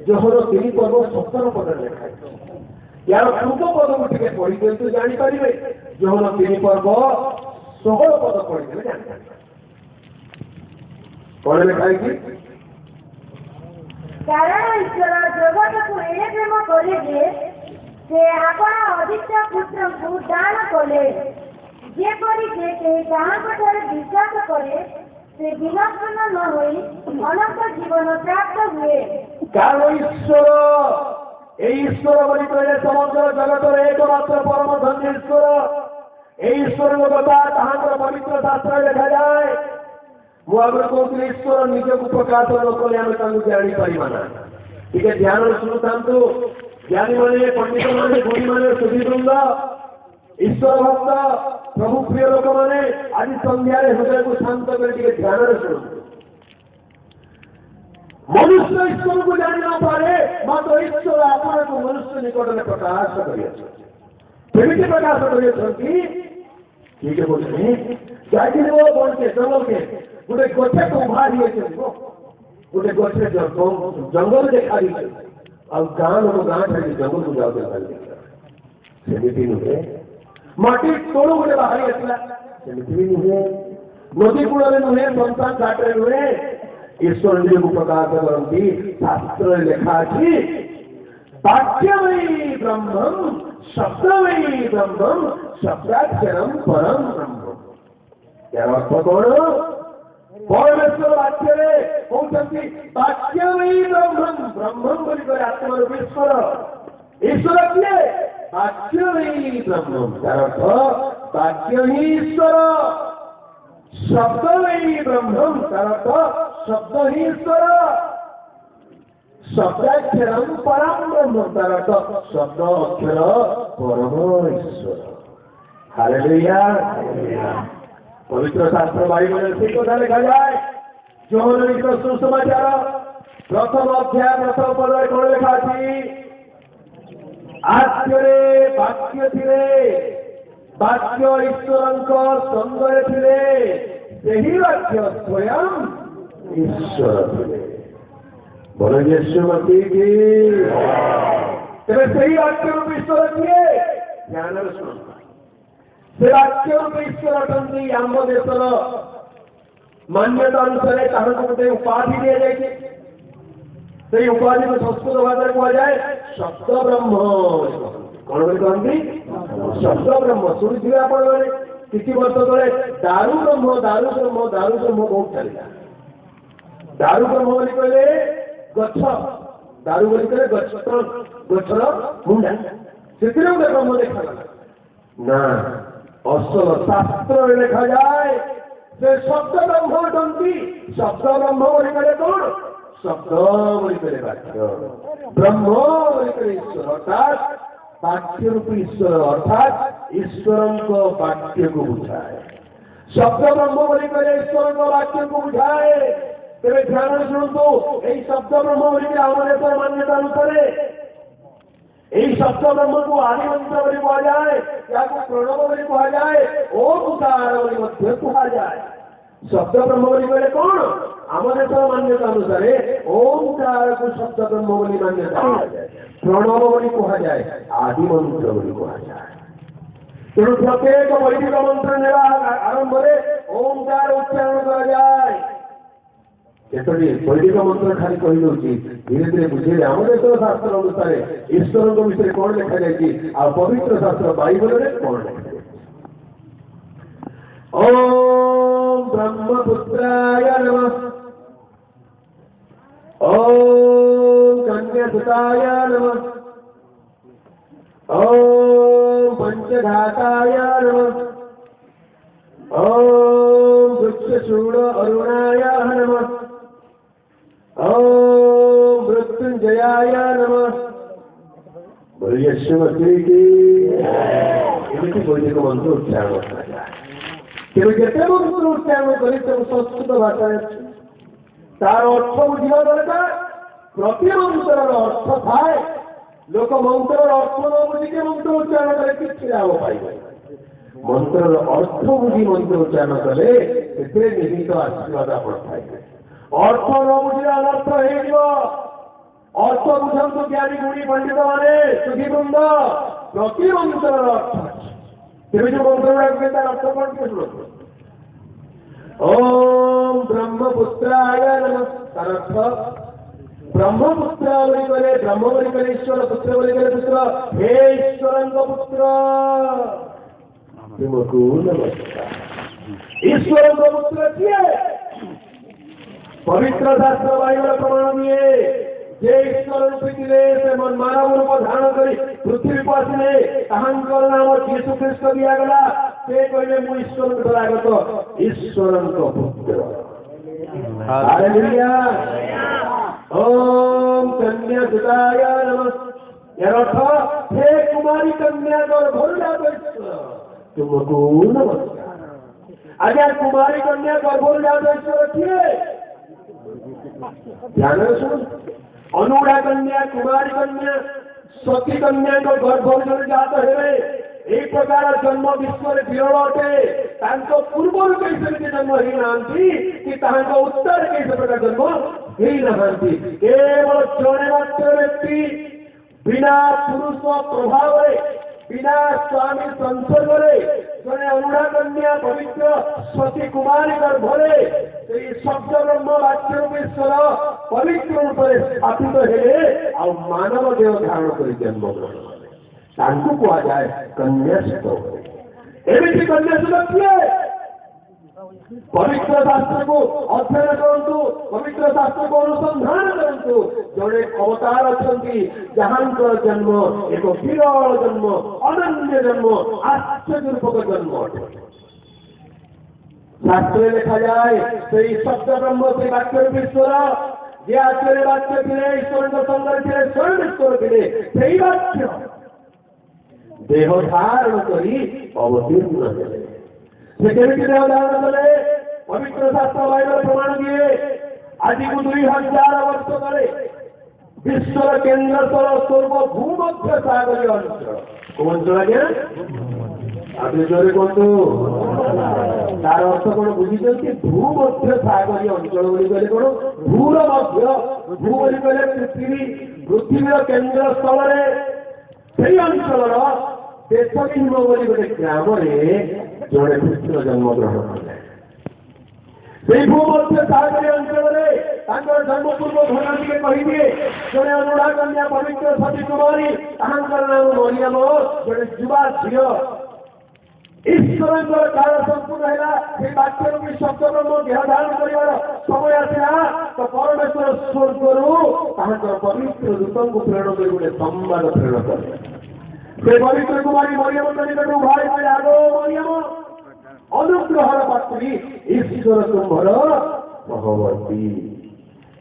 जोहर 3 पर्व 17 पद लिखा यार पूर्व पद को टे पढ़ी दिखाते जानीपारे जोहर 3 पर्व 16 पद पढ़ी जानी कौन लिखा है कारण ईश्वर जगत को एने प्रेम करे जे आपण अधिष्ठ पुत्र को दान कले जेपरि जे जहाँ विश्वास करे से विनाशन न होई अनंत जीवन प्राप्त हुए कारण ईश्वर ईश्वर बोली कहले समग्र जगत एकमात्र परम धन्य ईश्वर ईश्वर कथा ताहार पवित्र शास्त्र लिखा जाए मुझे कहते ईश्वर निजक प्रकाश न कले आम जापर टे ध्यान शुणुता ज्ञानी मैंने पंडित मैंने गुणी मैंने सुधीवृंद ईश्वर भक्त प्रभु प्रिय लोक मैंने आज संध्यारे हृदय को शांत कर ध्यान शुणु मनुष्य ईश्वर को जानी न पारे मात्र ईश्वर आपण को मनुष्य निकट में प्रकाश करमी प्रकाश कर बोलते बन के जंगल के गोटे गठे तो उभारी गोटे गठे जंगल देखा गाँ लोग गाँ छाड़ी जंगल को जाते नुहे माटी तोड़ गोटे बाहरी आसला भी नुहे नदी कूल नुहे संस्थान घाटे नुहे ईश्वर निज को प्रकाश करती शास्त्र लिखा अच्छी वाक्यमयी ब्रह्मम शब्दमयी ब्रह्मम शब्दाक्षरम परम ब्रह्म यार अर्थ कौन परमेश्वर वाक्य कहते वाक्यमयी ब्रह्मम ब्रह्मम बोल आत्मा ईश्वर ईश्वर किए वाक्यमयी ब्रह्मम यार अर्थ वाक्य ही ईश्वर शब्दमयी ब्रह्मम यार अर्थ शब्द ही ईश्वर शब्दाक्षरम परम ब्रह्म तार अर्थ शब्द अक्षर परम ईश्वर हालेलुया पवित्र शास्त्र बाइबल से कथा लिखा जाए जोहन सुसमाचार प्रथम अध्याय प्रथम पद कौन लिखा आद्यरे वाक्य थिले वाक्य ईश्वर संगरे थिले सेही वाक्य स्वयं ईश्वर थिले बोले यशुमती की तेरे सही वाक्य रूप ईश्वर किए ध्यान सुन से वाक्य रूप ईश्वर अटंती आम देशर मान्यता अनुसार तार गोटे उपाधि दी जाए से उपाधि को संस्कृत भाषा कह जाए शब्द ब्रह्म कौन बोली कहती शब्द ब्रह्म शुणुवे आप किसी वर्ष तले दारू ब्रह्म दारू ब्रह्म दारू ब्रह्म बहुत चलता दारू ब्रह्म बोली कहले गछ दारू बोली कहले गछर मुंडा से गोटे ब्रह्म देखा ना असल शास्त्र लिखा जाए से शब्द ब्रह्म अटंती शब्द ब्रह्म बोली कहले कौन शब्द बोली कहले वाक्य ब्रह्म बोली कहले ईश्वर अर्थात वाक्य रूप ईश्वर अर्थात ईश्वर को वाक्य को बुझाए शब्द ब्रह्म बोली कहले ईश्वर को वाक्य को बुझाए तेरे ध्यान शुणु यही शब्द ब्रह्म बोली आम देश मान्यता अनुसार यही शब्द ब्रह्म को आदि मंत्र बोली कह जाए या प्रणव बोली कह जाए ओंकार बोली कह जाए शब्द ब्रह्म बोली कहले कौन आम देश मान्यता अनुसार ओंकार को शब्द ब्रह्म बोली मान्यता प्रणव बोली कह जाए आदि मंत्र बोली कह जाए तेणु प्रत्येक वैदिक मंत्र नेवा आरंभ ओंकार उच्चारण कर जाए केतोटी वैदिक मंत्र खाली कही दूसरी धीरे धीरे बुझे आम देश शास्त्र अनुसार ईश्वर विषय कौन लिखा जाए आ पवित्र शास्त्र बाइबल में कौन लिखा जाए ओम ब्रह्मपुत्राय नमः ओम कन्यासुताय नमः ओम पंचघाताय नमः ओम वृक्षशूल अरुणाय नमः ओम मृत्युंजयाय नमः बोलिए यशुमती की एमती वैदिक मंत्र उच्चारण केवल जिते मंत्र उच्चारण कर संस्कृत भाषा तार अर्थ बुझा दरकार प्रति मंत्र अर्थ थाए लोक मंत्र अर्थ न बुझिके मंत्र उच्चारण करे किसी लाभ पाइबे मंत्र अर्थ बुझी मंत्र उच्चारण कले से निहित आशीर्वाद आपण पाइबे अर्थ न बुझे अनर्थ हो अर्थ बुझंतु ज्ञानी गुणी पंडित माने सुखी वृंद प्रति मंत्र अर्थ तेरे जो मंत्र रखते तार अर्थ कौन के सुनो ओम ब्रह्मपुत्राय नमः तार अर्थ ब्रह्मपुत्र बोली कहले ब्रह्म बोली कहले ईश्वर पुत्र बोली कहले पुत्र हे ईश्वर पुत्र तुमको नमस्कार ईश्वर पुत्र किए पवित्र शास्त्र बाइबल प्रमाण दिए जे ईश्वर रूपी थे से मानव रूप धारण करी पृथ्वी पर आसिले ताहांकर नाम यीशु ख्रीष्ट दिया गला से कहले मु ईश्वर द्वारागत ईश्वरଙ୍କ पुत्र हालेलुया ओम कन्या सुताय नमः यार अर्थ हे कुमारी कन्या गर्भर जातईश्वर तुमको नमस्कार आज्ञा कुमारी कन्या गर्भर जातईश्वर किए ध्यान सुन अनुड़ा कन्या कुमारी कन्या सती कन्या को गर्भर जात हेबे एक प्रकार जन्म विश्व विरल अटे पूर्व कैसे जन्म ही नांती कि उत्तर कैसे प्रकार जन्म ही नहांती केवल जड़े मात्र व्यक्ति बिना पुरुष प्रभाव बिना स्वामी संसर्ग जड़े अनुड़ा कन्या पवित्र सती कुमारी गर्भरे शब्द ब्रह्म वाक्य रूपेश्वर पवित्र रूप स्थापित हेले आ मानव देह धारण कर जन्म ग्रहण तांको कुआ जाए कन्यासुत एमिति कन्यासुत किए पवित्र शास्त्र को अध्ययन करंतु पवित्र शास्त्र को अनुसंधान करंतु जड़े अवतार अछंती जहांकर जन्म एक विरल जन्म अनन्य जन्म आश्चर्य रूपक जन्म शास्त्र लिखा जाए से शब्द ब्रह्म से वाक्य ईश्वर जे आश्चर्य वाक्य थे ईश्वर संग थे स्वयं ईश्वर थे से वाक्य देह धारण करी अवतीर्ण हेले से केमिति देह धारण कले पवित्र शास्त्र बाइबल प्रमाण दिए आज को 2000 वर्ष तले विश्व केन्द्र स्थल स्वर्ग भूमध्य सागरीय अंचल कौन अंचल आज्ञा आप जोरे कहतु तार अर्थ कौन बुझी भूमध्य सागरीय अंचल बोली कहले कौन भूर मध्य भू बोली कहले पृथ्वी केन्द्र स्थल से अंचल देशविहीन बोली गोटे ग्राम जड़े पुत्र जन्म ग्रहण कले से भूमध्य सागरीय अंचल जन्म पूर्व घटना टे कहीदिए जड़े अनुड़ा कन्या पवित्र सती कुमारी तांकर नाम मरियम जड़े युवा झील ईश्वर काल संपूर्ण है वाक्य रूपी शब्द ब्रह्म देह धारण कर समय आसला तो परमेश्वर स्वर्ग पवित्र दूत को प्रेरण कर गोटे संवाद प्रेरण कले से पवित्र कुमारी मरियम निकट भाई भाई आगो मरियम अनुग्रहर पात्री ईश्वर तुम्हार भगवती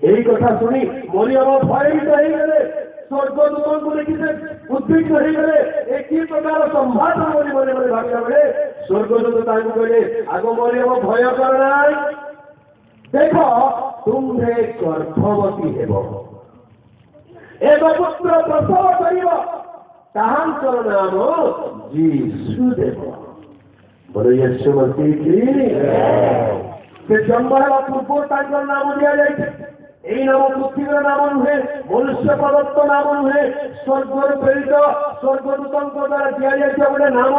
यही कथा शुणी मरियम भयभीत हो गले स्वर्गदूत को देखी से उद्विग्न हो गले एक ही प्रकार संवाद बोली मन मन भाविला बेले स्वर्गदूत कहले आगो मरियम भय करना देख तुम्हें गर्भवती हेब एक पुत्र प्रसव कर ताहांकर नाम यीशु देव बोलो यीशु मसीह की से जन्म है पूर्व तांकर नाम दिया जाए यही नाम पृथ्वी नाम नुहे मनुष्य प्रदत्त नाम नुहे स्वर्ग प्रेरित स्वर्गदूतों द्वारा दिया जाए गोटे नाम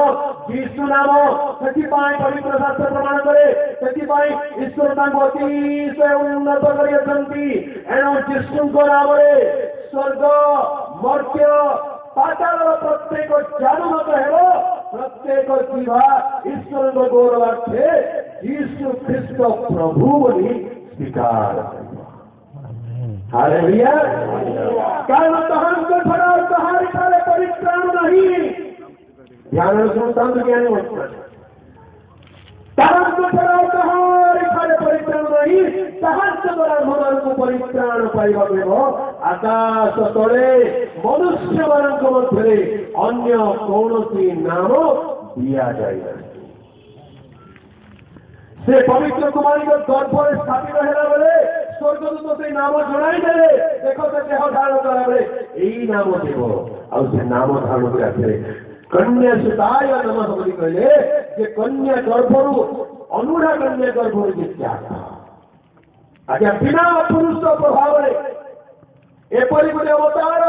यीशु नाम से पवित्र शास्त्र प्रमाण करे से ईश्वर अतिशय उन्नत करेणु यीशु नाम स्वर्ग मर्त्य पाताल प्रत्येक जानमत हेलो प्रत्येक जीवा ईश्वर गौरवार्थे यीशु ख्रीष्ट प्रभु बोली स्वीकार हालेलुया कारण तहांकर फरार तहारी काले परित्राण नहीं ध्यान सुनता ज्ञानी होता तहांकर फरार तहारी काले परित्राण नहीं तहांकर द्वारा भगवान को परित्राण पाइबा देव आकाश तले मनुष्य मान मध्य अन्य कौन नाम दिया जाए से पवित्र कुमारी को गर्भ स्थापित है बेले स्वर्गदूत से नाम जनाई दे देखो से देह धारण करा बेले यही नाम देव और से नाम धारण कर कन्या सुताय नमः बोली कहले जे कन्या गर्भरु अनुड़ा कन्या गर्भरु जित्या आज्ञा बिना पुरुष प्रभाव एपरी गोटे अवतार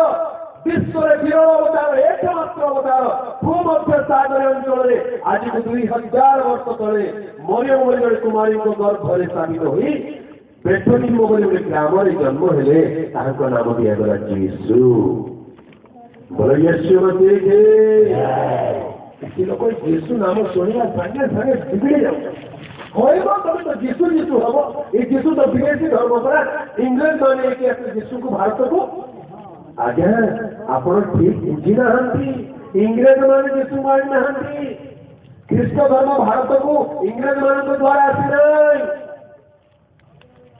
विश्व विरल अवतार एकमात्र अवतार भूमध्य सागर अंचल आज को 2000 वर्ष तले मरियम बोली कुमारी को गर्भ स्थापित हुई बेथलीम बोली गोटे ग्राम जन्म हेले नाम दिगला यीशु बोलो यीशु मसीह किसी लोग यीशु नाम शुणा सागे सागे बिगड़ी जाओ कहब तुम तो जीशु जीशु हम जीशु तो विदेशी धर्म परा इंग्लैंड माने कि जीशु को भारत को आज्ञा आपण ठीक बुझी ना इंग्रेज माने जीशु मानी ना ख्रीष्ट धर्म भारत को इंग्रेज मान द्वारा आसी नहीं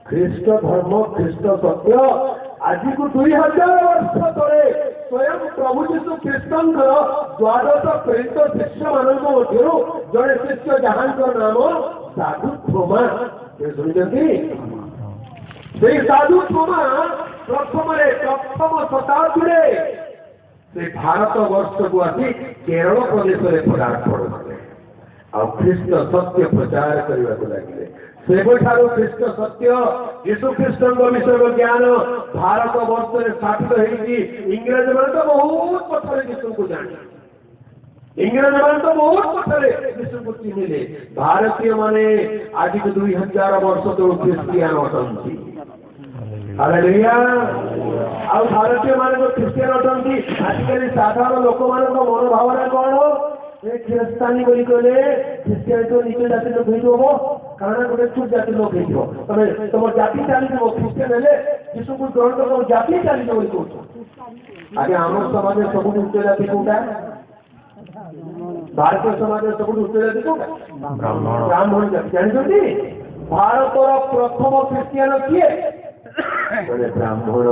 ख्रीष्ट धर्म ख्रीष्ट सत्य आज को 2000 वर्ष तले स्वयं प्रभु जीशु ख्रीष्टर द्वादश प्रेरित शिष्य मान मध्य जड़े शिष्य जहाँ नाम साधु थोमा शुणी से साधु थोमा प्रथम शताब्दी से भारत वर्ष को आसी केरल प्रदेश में पदार्पण कले आ ख्रीष्ट सत्य प्रचार करने को लगे से ख्रीष्ट सत्य यीशु ख्रीष्ट विषय ज्ञान भारत वर्ष में स्थापित होगी इंग्रेज मान तो बहुत पथर यीशु को जाने इंग्रेज मान तो बहुत पथर यीशु को चिन्हले भारतीय माने आज को 2000 वर्ष तो ख्रिस्टियान अटंती हालेलुया आ भारतीय मान जो ख्रिस्टियान अटंती आजिकल साधारण लोक मान मनोभावना कौन ख्रिस्तानी बोली कहले ख्रिस्टियान तो नीचे जाति लोक हो कारण गोटे छूट जाति लोक हो तुम जाति चली ख्रिस्टियान हेले यीशु को ग्रहण कर जाति चली बोली कह आगे आम समाज सब उच्च जाति कौटा भारतीय समाज सब उच्च जाति कौटा ब्राह्मण जाति जानते भारत प्रथम ख्रिस्टियान किए ब्राह्मण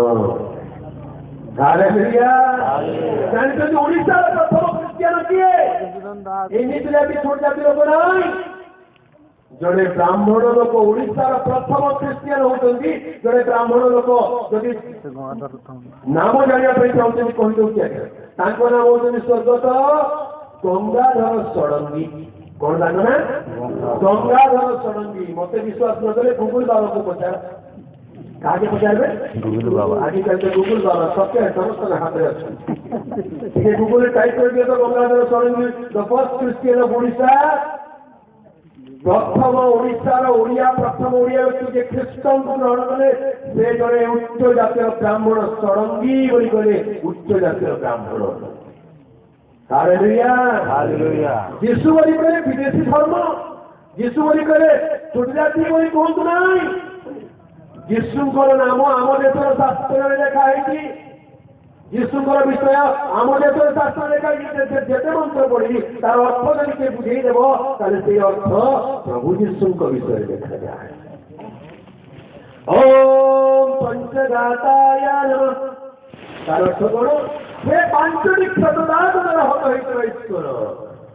जानते ओडिशा प्रथम ख्रिस्टियान किए एमती जाति छोट जाति लोक नहीं जड़े ब्राह्मण लोक ओडिशा प्रथम ख्रिस्टियान होती जड़े ब्राह्मण लोक जदि नाम जानापी चाहते कहीदे नाम होती स्वर्गत गंगाधर षडंगी कौन ताक ना गंगाधर षडंगी मत विश्वास न कले गुगुल बाबा को पचार आगे पचारे गुगुल बाबा आगे चलते गुगुल बाबा सत्य है समस्त हाथ में अच्छे गुगुल टाइप कर दिया तो Gangadhar Sadangi the first Christian of Odisha प्रथम ओडिशार ओडिया प्रथम ओडिया व्यक्ति ख्रीष्टन को ग्रहण कले से जड़े उच्च जातीय ब्राह्मण षडंगी बोली कहले उच्च जातीय ब्राह्मण हालेलुया हालेलुया यीशु बोली कहले विदेशी धर्म यीशु बोली कहले छोट जाति बोली कहतु नहीं यीशुଙ୍କର नाम आम देशर शास्त्र में लिखा है यीशुଙ୍କର विषय आम देशर शास्त्र लिखा जिते मंत्र पढ़ी तार अर्थ जब से बुझेदेव ताले से अर्थ प्रभु यीशुଙ୍କ विषय लिखा जाए ओम पंचघाताय नमः तार अर्थ कौन हे पांचटी क्षतदान ईश्वर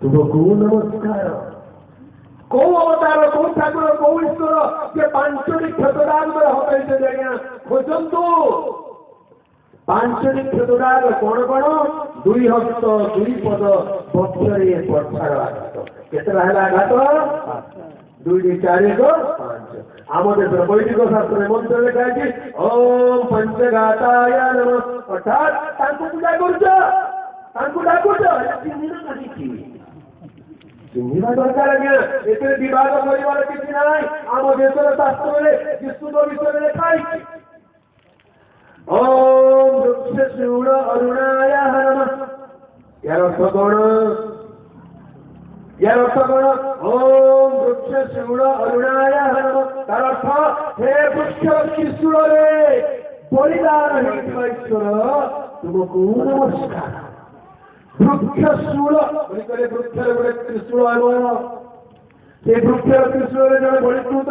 तुमको नमस्कार कौ अवतार कौ ठाकुर कौ ईश्वर ये पांचटी क्षतदान आज्ञा खोजतु पांचटी क्षतदान कौन कौन 2 हस्त 2 पद बक्षरे पठार आघात केतरा है आघात 2 4 1 5 आम देश वैदिक शास्त्र मंत्र लिखा है ओम पंचघाताय नमः अर्थात पूजा कर चिन्हवा दरकार आज्ञा एते विवाद परिवार किसी ना आम देशर शास्त्र में यीशु विषय लिखा है ओम वृक्ष शूल अरुणाय नमः यार अर्थ कौन ओम वृक्ष शूल अरुणाय नमः तार अर्थ हे वृक्ष त्रिशूल रे बलिदान होइଥିବା ईश्वर तुमको नमस्कार वृक्ष शूल वृक्ष गोटे त्रिशूल आनो से वृक्ष त्रिशूल जड़े बलिष्कृत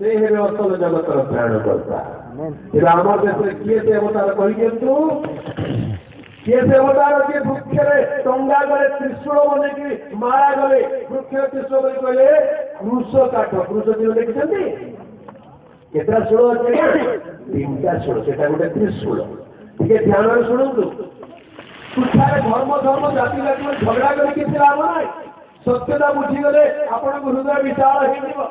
हे असल जगतर प्राण करता आम देश किए से अवतार कही किए से अवतार किए वृक्ष टंगा गले त्रिशूल बन मारा गले वृक्ष त्रिशूल कहले क्रूस काठ क्रूस दिन देखते केतटा शूल अच्छे 3टा शूल से गोटे त्रिशूल टे ध्यान शुणु तुषारे धर्म जाति जाति झगड़ा करके लाभ ना सत्यता बुझीगले आपण हृदय विशाल हो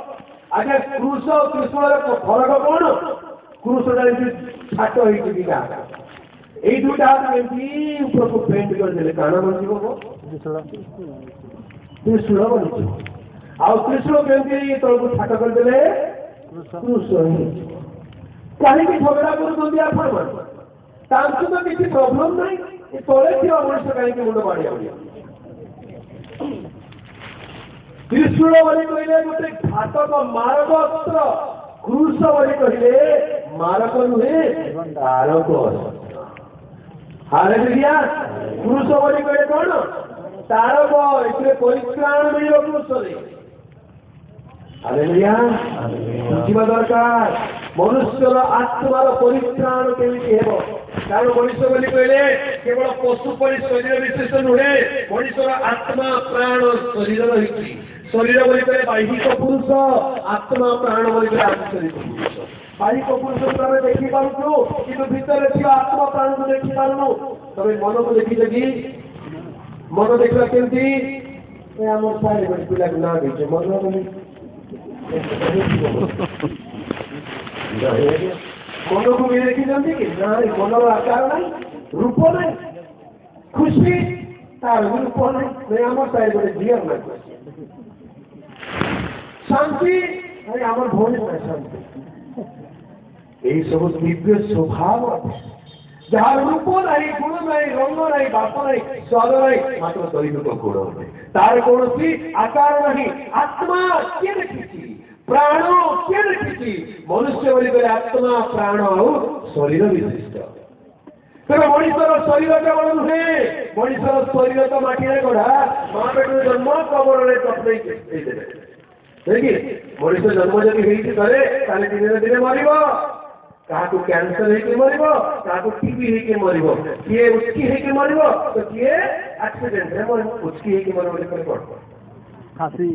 आगे क्रूस और त्रिशूल फरक कौन क्रूसटा छाट होगा यही 2टा हाथ में ऊपर को पेंट करदे काण बन त्रिशूल बन आउ त्रिशूल केमती तल को छाट करदे क्रूस कहीं झगड़ा कर तो किसी प्रॉब्लम नहीं तले थी मनुष्य कहीं मुंड बाड़ी त्रिशूल बोली कहले गोटे घातक मारक अस्त्र क्रूस बोली कहले मारक नुहे तारक हालेलुया क्रूस बोली कहले कौन तारक इसलिए परित्राण मिल क्रूस हालेलुया बुझा दरकार मनुष्यर आत्मार परित्राण केमिति हेब कारण मनुष्य बोली कहले केवल पशु परी शरीर विशेष नुहे मनुष्यर आत्मा प्राण शरीर रही शरीर बोली कहले बाह्यिक पुरुष आत्मा प्राण बोली कहले आंतरिक पुरुष बाह्यिक पुरुष को देखी पार्छु कि भितर थी आत्मा प्राण को देखी पार्नु तबे मन को देखी कि मन देखला केमती आम सारे पिला ना देखे मन बोली मन को भी देखी कि ना मनर आकार ना रूप ना खुशी तार रूप ना आम सारे गोटे झील ना शांति अरे आम भौणी ना शांति यही सब दिव्य स्वभाव जहाँ रूप ना गुण ना रंग ना बाप ना स्वाद ना मात्र दैविक गुण अटे तार कौन आकार नहीं आत्मा किए देखी प्राण किए देखी मनुष्य बोली कहले आत्मा प्राण शरीर विशिष्ट तेरे मनुष्यर शरीर केवल नुहे मनुष्यर शरीर तो माटी गढ़ा माँ पेट जन्म कबर देखिए मनुष्य जन्म जब होते दिन दिन मर क्या कैंसर होकर मर क्या टीबी होकर मर किए उचकी होकर मर तो किए एक्सीडेंट उचकी होकर मर फांसी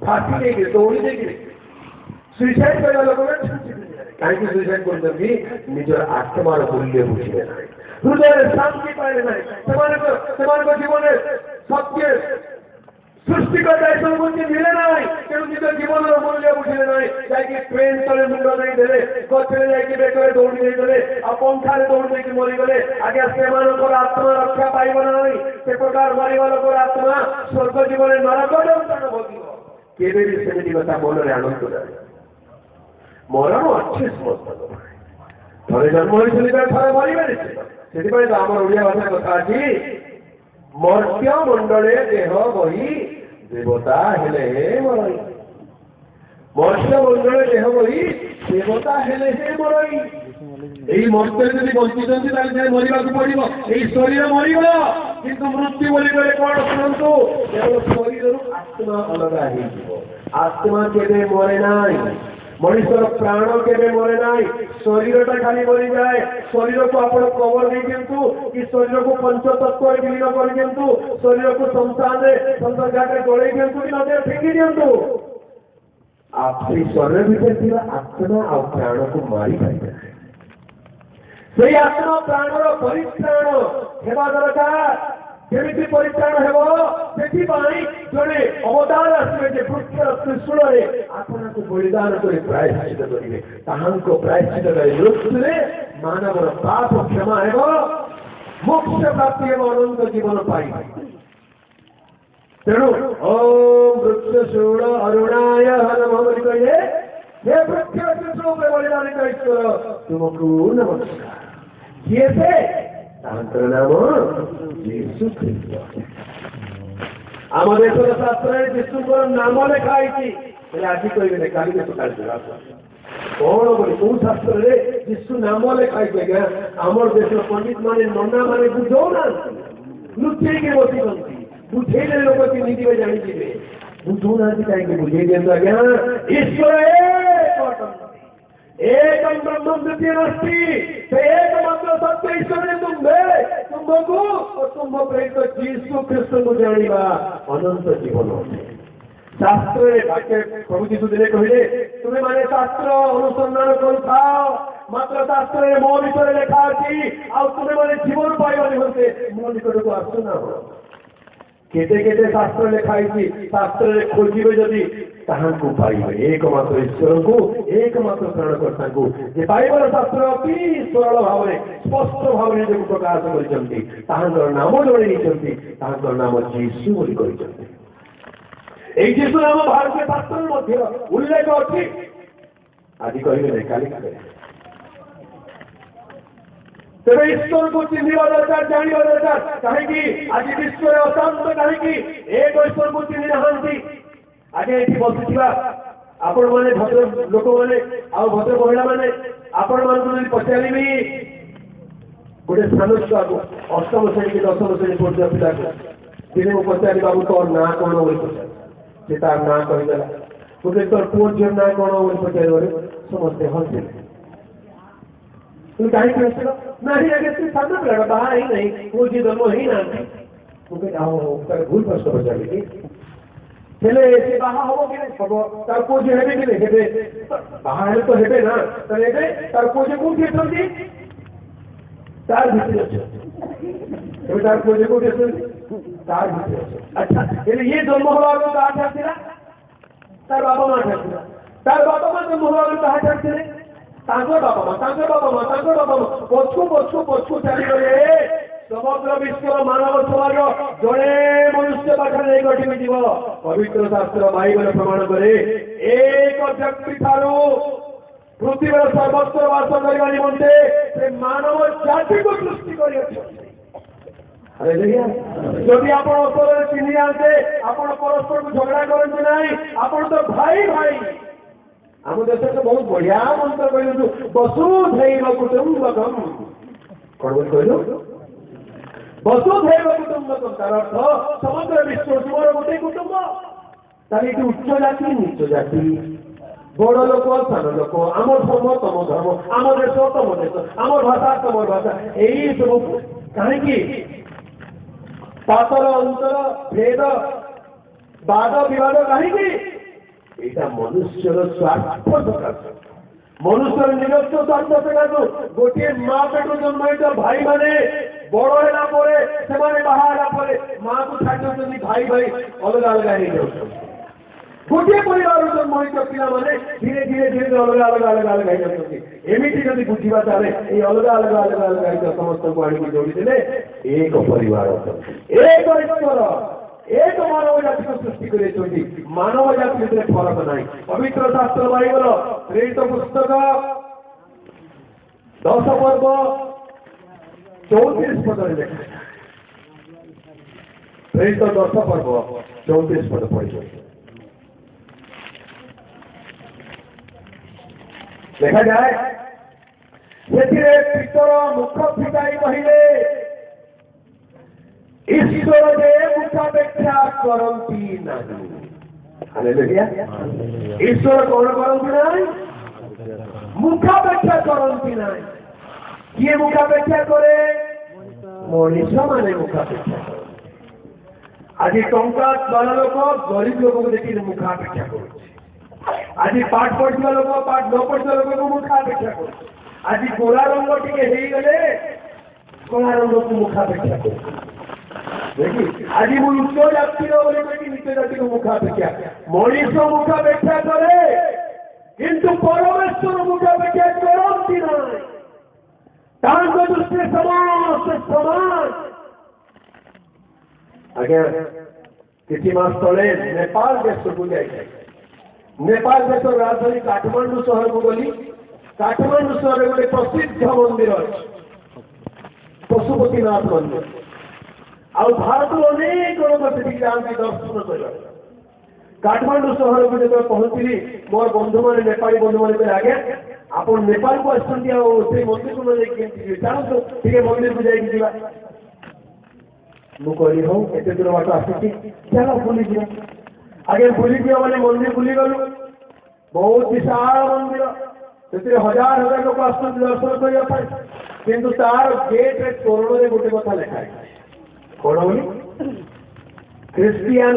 फांसी दौड़ी देखिए सुइसाइड करने लोग कहीं सुइसाइड कर निजर आत्मार मूल्य बुझे ना हृदय शांति पाए ना जीवन सत्य सृष्टिकर्ता ऐसा मिले ना तेणु निज जीवन मूल्य बुझे ना जाकि ट्रेन तले मुंड नहीं देले गचरे जाकि बेकरे दौड़ी नहीं देले आ पंखारे दौड़ देकी मरीगले आगे सेमानकर आत्मा रक्षा पाइब ना से प्रकार मरिबा लोकर आत्मा स्वर्ग जीवन नरक दंडन भोगिब केबे भी सेमिति कथा मनरे आनंद ना मरण अच्छे समस्त थे जन्म होती थे मरबे से तो आम ओडिया भाषा कथा अच्छी मर्त्य मंडले देह बही देवता हेले मरई मर्त्य मंडले देह बही देवता हेले मरई यही मर्त्य जब बंचिंट मरवा पड़ो यही शरीर मर किंतु मृत्यु बोली गले कौन शुणु केवल शरीर आत्मा अलग आत्मा केवे मरे ना मनुष्यर प्राण केवे मरे ना शरीरटा खाली मरी जाए शरीर को आप कवर दे दिंतु कि शरीर को पंचतत्व विलीन कर दिंतु शरीर को संसार घाटे जड़े दिंतु कि नदी फेंकी दिंतु आप शरीर भीतर थी आत्मा आ प्राण को मारी पाए से आत्मा प्राणर परित्राण हेबा दरकार केमिति परित्राण हेब से जड़े अवतार आसवे वृक्षर त्रिशूल आपन को बलिदान कर प्रायश्चित करेंगे ताहांको प्रायश्चित मृत्यु मानवर पाप क्षमा हेब मोक्ष प्राप्ति हेब अनंत जीवन पाई तेणु ओम वृक्षशूल अरुणाय नमः बोली कहे हे वृक्ष त्रिशूल बलिदान का ईश्वर तुमको नमस्कार किए थे तांकर नाम यीशु ख्रीष्ट आम देशर शास्त्र यीशुर नाम लिखाई आज कहे काली सकाल कौन बोली कौ शास्त्र यीशु नाम लिखाई आज्ञा आम देश पंडित माने नना माने बुझौना लुचेक बसी बुझेले लोक चिन्ह जानी बुझौना कहीं बुझे दिखाँ आज्ञा ईश्वर एकम ब्रह्म द्वितीय नास्ति एकमात्र सत्य ईश्वर तुमको और तुम प्रेरित यीशु ख्रीष्ट को जानिबा अनंत जीवन शास्त्र वाक्य प्रभु जीशु दिने कहले तुम्हें माने शास्त्र अनुसंधान करुथाओ मात्र शास्त्र मो विषय लेखा अच्छी आ तुम्हें माने जीवन पाइबा निमंते मो निकट को आसुना केते केते शास्त्र लिखाई शास्त्र खोजे जदि ताहांको पाइबे एकमात्र ईश्वर को एकमात्र प्राणकर्ता को जे पाइबर शास्त्र अति सरल भाव स्पष्ट भाव निजक प्रकाश कर नाम जड़े नाम यीशु बोली यीशु नाम भारतीय शास्त्र उल्लेख अच्छी आज कहे काली तेरे ईश्वर को चिन्हवा दरकार जानवा दरकार कहीं आज विश्व अशांत कहीं एक ईश्वर को चिन्ह ना आगे ये बसुवा आपण माने भद्र लोक माने आ भद्र महिला माने आपण मानकु जदि पचारिबी गोटे स्थान छुआको अष्टम श्रेणी कि दशम श्रेणी पढ़ुआ पिला दिने मु पचारि बाबू तोर ना कौन बोली पचार से तार ना कहीदेला गोटे तोर पुओ झील ना कौन बोली पचार समस्ते हंसे तुम कहीं हसल ना आगे तू सामना पिला बाहर ही नहीं पुओ झी जन्म ही ना मुझे भूल प्रश्न पचारि हेले से बाहा हम कि हम तार पुओ झी हेबे कि नहीं बाहा हेले तो हेबे ना तार पुओ झी कौन अछंती तार भीतर अच्छे तार पुओ झी कौन अछंती तार भीतर अच्छा हेले ये जन्म हवा को कहा ठाकथिला तार बाबा मां ठाकथिला तार बाबा मां जन्म हवा को कहा ठाकथिले तांको बाबा मां पछू चली गले समग्र विश्व मानव समाज जड़े मनुष्य पाखे नहीं गठित जीव पवित्र शास्त्र बाइबल प्रमाण करे एक व्यक्ति ठारू पृथ्वी सर्वस्व वास करने निमंते से मानव जाति को सृष्टि कर जदि आप चिन्ह जाते आप परस्पर को झगड़ा करते ना आप तो भाई भाई आम देश तो बहुत बढ़िया मंत्र कहलु वसुधैव कुटुंबकम कौन बोल कहलु वसुधैव कुटुंबकम तार अर्थ समग्र विश्व तुम गोटे कुटुंब तार ये उच्च जाति नीच जाति बड़ लोक सान लोक आम धर्म तम धर्म आम देश तम देश आम भाषा तम भाषा यही सब कहीं पातर अंतर भेद वाद विवाद कहीं यहाँ मनुष्य स्वार्थ सकाश मनुष्य निरस्त स्वार्थ सकाश गोटे माँ पेट जन्म भाई माने बड़ है बाहर माँ को छाड़ी भाई भाई अलग अलग हो गोटे परिवार जन्म होता पे धीरे धीरे धीरे अलग अलग अलग अलग होमती जब बुझा ताले ये अलग अलग अलग अलग समस्त को आने जोड़ी देने एक परिवार एक ईश्वर एक मानव जाति को सृष्टि कर मानव जाति भीतर फरक ना पवित्र शास्त्र बाइबल प्रेरित पुस्तक 10 पर्व 34 पद लिखा प्रेरित 10 पर्व 34 पद पढ़ देखा जाए पितर मुख फिटाई कहले ईश्वर जे मुखापेक्षा करती नहीं ईश्वर कौन करती नहीं मुखापेक्षा करती नहीं किए मुखापेक्षा करे मनीष माने मुखापेक्षा आज टंका द्वारा लोक गरीब लोक को देखिए मुखापेक्षा कर आज पाठ पढ़ा लोक पाठ न पढ़ा लोक को मुखापेक्षा कर आज गोला रंग टे गले कला रंग को मुखापेक्षा कर आज मुझे उच्च जाति नीच जाति को मुखापेक्षा मनीष मुखापेक्षा करे किंतु परमेश्वर मुखापेक्षा करती ना दृष्टि समस्त समान आज्ञा किसी मास तले नेपाल देश को जाए नेपाल देश राजधानी काठमांडू सहर को गली काठमांडू सहर गोटे प्रसिद्ध मंदिर अच्छे पशुपतिनाथ मंदिर आ भारत अनेक लोग से जाती दर्शन कर काठमांडू सहर को जो पहुंचली मोर बंधु मैंने नेपाली बंधु मैंने आगे आप नेपाल को आसते मंदिर को नहीं चलते टे मंदिर को जाइए मुझे हूँ एत दूर बाट आसी चलो बुली जा आगे बुली मैंने मंदिर बुली गलु बहुत विशाल मंदिर से हजार हजार लोग आस दर्शन करने किंतु तार गेट तोरण गोटे कथा लिखाई कौन बोली ख्रिस्टियान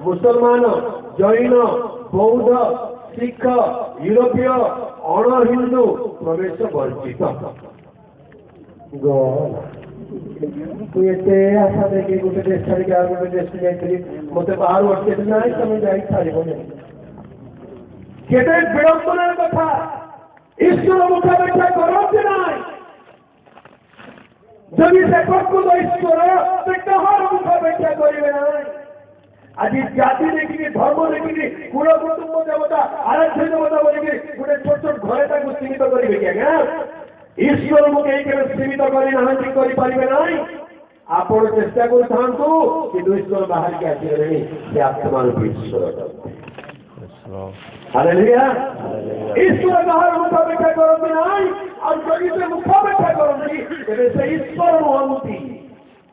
मुसलमान जैन बौद्ध सिख यूरोपीय अण हिंदू प्रवेश वर्जित एते आशा देखिए गोटे देश छाड़ी गोटे देश को जाइए मत बाहर अटके ना तुम जा केते विडंबनार कथा ईश्वर मुखापेक्षा करते ना जदि से प्रकृत ईश्वर से कहार मुखापेक्षा करेंगे ना आज जाति देखिए धर्म देखिए कुल कुटुंब देवता आराध्य देवता बोलिए गोटे छोट छोट घरे सीमित करेंगे क्या ईश्वर को कहीं सीमित करें ना आप चेष्टा कर ईश्वर बाहर के आसगले से आत्मा रूपी ईश्वर हालेलुया ईश्वर कहार मुखा बैठा करती नाई और जदि से मुखा बैठा करती तेरे से ईश्वर नुहंती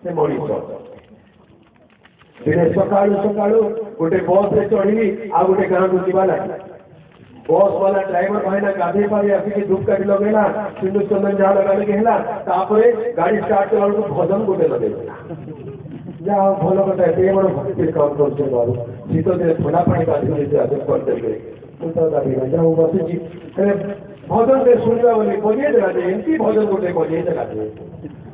से मनीष दिने सकाळू सकाळू गोटे बस रे चढ़ी आ गोटे गाँव को जीवा लगे बस वाला ड्राइवर भाई ना गाधे पारे आसिक धूपकाठी लगेला सिंदूर चंदन जहाँ लगा लगे है तापर गाड़ी स्टार्ट कला भजन गोटे लगे जा भल कथा ये बड़ भक्ति काम कर शीत दिन थंडा पानी गाधी करदे मुझे गाधी जा बसी भजन से सुनवा बोली बजे देला एमती भजन गोटे बजे देला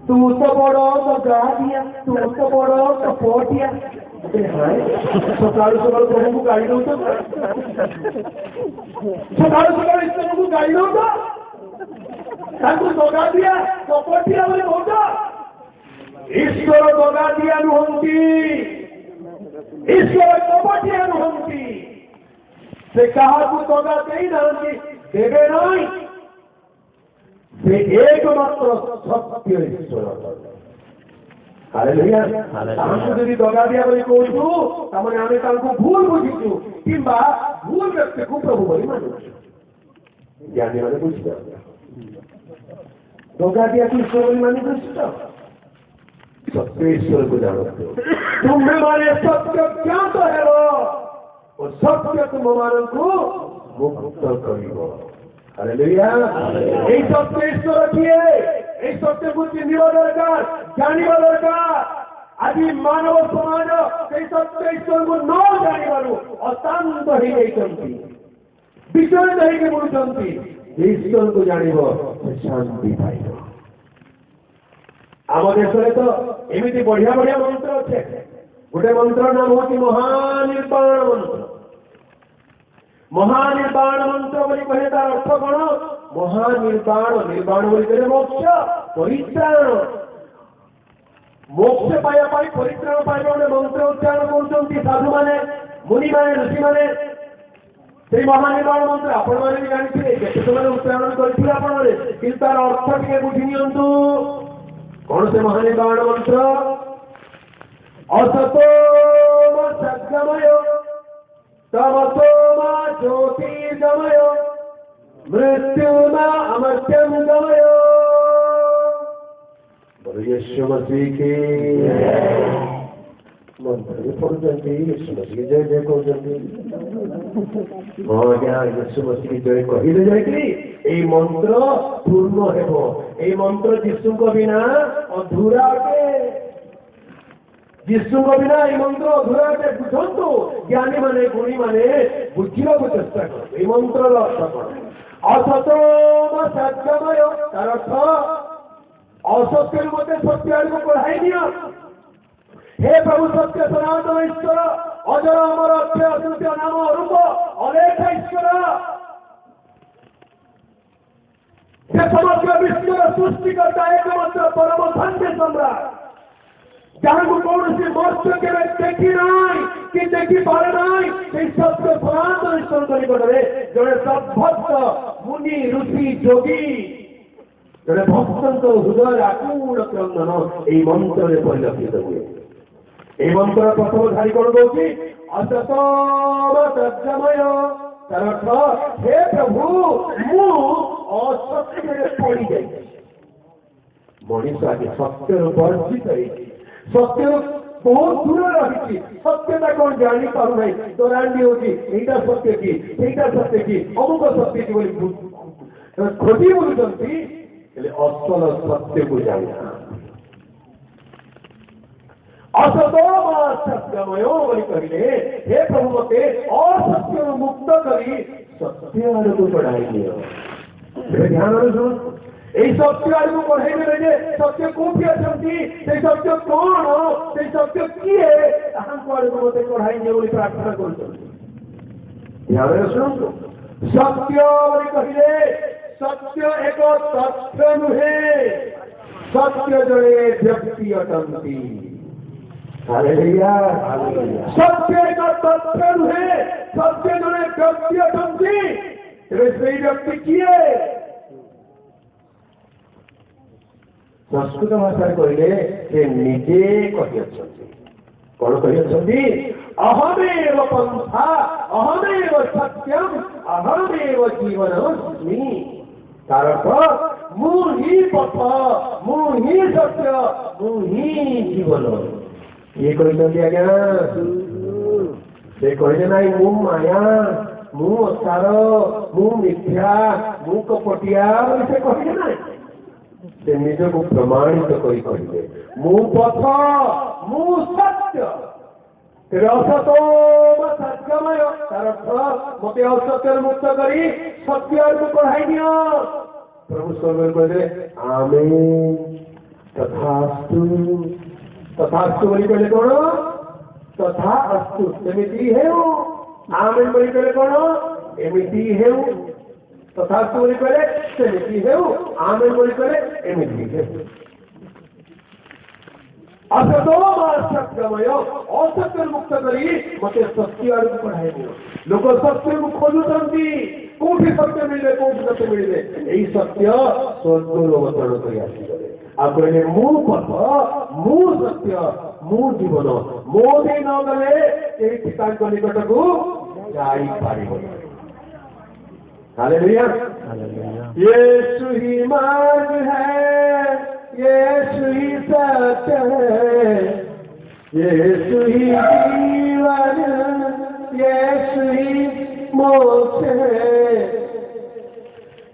तू तो बड़ तो गा दिया तू तो बड़ तो पोटिया सकाल सकाल प्रभु को गाड़ी दो सकाल सकाल ईश्वर को गाड़ी दो दगा दिया कपटिया बोले बहुत ईश्वर दगा दिया नुहंती ईश्वर कपटिया नुहंती से कहा दगा दे नांती देवे नहीं से एकमात्र सत्य ईश्वर हालेलुया तांको जदि दगा दिया बोली कहूँ तामने आमे तांको भूल बुझीचु किंबा भूल व्यक्ति को प्रभु बोली मानु ज्ञानी माने बुझ दगा दिया तू ईश्वर बोली मानी बुझ सत्य ईश्वर को जानो तुम्हें माने सत्य क्या तो है वो और सत्य तुम मान को मुक्त करिबो हालेलुया এই সত্য ঈশ্বর কিয়ে এই সত্যକୁ চিহ୍ନିବା ଦରକାର ଜାଣିବା ଦରକାର ଆଜି ମାନବ ସମାଜ ସେଇ ସତ୍ୟ ଈଶ୍ୱରକୁ ନ ଜାଣିବାରୁ ଅଶାନ୍ତ ହେଇଯାଇଛନ୍ତି ବିଚଳିତ ହେଇକି ବୁଲୁଛନ୍ତି ଈଶ୍ୱରକୁ ଜାଣିବ ସେ ଶାନ୍ତି ପାଇବ ଆମ ଦେଶରେ ତ ଏମିତି ବଢିଆ ବଢିଆ ମନ୍ତ୍ର ଅଛି ଗୋଟେ ମନ୍ତ୍ର ନାମ ହେଉଛି ମହାନିର୍ବାଣ ମନ୍ତ୍ର महानिर्वाण मंत्र बोली कहे तार अर्थ कौन महानिर्वाण निर्वाण बोली कहे मोक्ष परित्राण मोक्ष पाया परित्राण पाइबा गोटे मंत्र उच्चारण कर साधु माने मुनि माने ऋषि माने से महानिर्वाण मंत्र आपण मैंने भी जानी केते समय उच्चारण करथिले आपण माने कि तार अर्थ टिके बुझी नियंतु कौन से महानिर्वाण मंत्र असतो सद्गमय तमसो मा ज्योतिर्गमय मृत्युमा अमर्त्यं गमय बोलो यीशु मसीह की मंत्र पढ़ुचंती यीशु मसीह जय जय कहते हाँ क्या यीशु मसीह जय कहले जाइकरी एई मंत्र पूर्ण हेबो एई मंत्र यीशु को बिना अधूरा अटे यीशु को बिना ये मंत्र अधूरा अटे बुझंतु ज्ञानी माने गुणी माने बुझिबा को चेष्टा कर ये मंत्र अर्थ कौन असतो सत्यमय तार अर्थ असत्य मते सत्य को पढ़ाई दिया हे प्रभु सत्य सनातन ईश्वर अजर अमर अक्षय अद्वितीय नाम अरूप अलेख ईश्वर हे समग्र विश्व सृष्टिकर्ता एकमात्र परम धन्य सम्राट जहाँ को कौन सी मत्स्य के देखी नाई कि देखी पारे नाई से सत्य सनातन ईश्वर को निकटरे जड़े सब भक्त मुनि ऋषि जोगी जड़े भक्तों को हृदय आकुल क्रंदन ये मंत्र में परिलक्षित हुए ये मंत्र प्रथम धारी कौन कहूँ असतम सत्यमय तार अर्थ हे प्रभु मु असत्य पड़ी जाए मनीष आगे सत्य वर्जित सत्य बहुत दूर रही सत्यता कौन जानी पार ना तोरांडी होगी एटा सत्य की एटा सत्य की अमुक सत्य की बोली खोजी बोलुचंती असल सत्य को जाना असतो सत्यमय बोली कहले हे प्रभु मते असत्य मुक्त करी सत्य आड़ को बढ़ाई दियो ध्यान सुन এই সত্য আর को बढ़ाई देले जे सत्य कोठी अछंती से सत्य कोन से सत्य किए हम को आड़ को मते बढ़ाई दियो बोली प्रार्थना करछन ध्यान सुन सत्य बोली कहले सत्य एक तथ्य नुहे सत्य जड़े व्यक्ति अटंती हालेलुया सत्य एक तथ्य नुहे सत्य जड़े व्यक्ति अटंती तेरे से व्यक्ति किए संस्कृत भाषा कहले से निजे कही कौन कही अहमेव पंथा अहमेव सत्यम अहमेव जीवनमस्मि तारक मु ही पथ मु ही सत्य मु ही जीवन ये कहते आज्ञा से कहले ना मु माया मु असार मु मिथ्या मु कपटिया से कहले ना से निज को प्रमाणित करी कहले मु पथ मु सत्य सत्यमय तार मत असत्य मुक्त करी सत्य को पढ़ाई दियो प्रभु स्वर्ग कहले आमेन तथास्तु तथास्तु बोली कहले कौन तथा अस्तु एमिति हेउ आमेन बोली कहले कौन एमिति हेउ तथास्तु बोली कहले सेमिति हेउ आमेन बोली कहले एमिति हेउ असतोमय असत्य मुक्त करी मत सत्य आड़ पढ़ाई लोक सत्य को खोजुंती कौटी सत्य मिले कौटी सत्य मिले यही सत्य स्वर्ग अवतरण कर आप कहले मु पथ मु सत्य मु जीवन मोदी न गले पिता निकट को जाई पारिब हालेलुया यीशु ही मार्ग है यीशु ही सत्य है यीशु ही जीवन यीशु ही मोक्ष है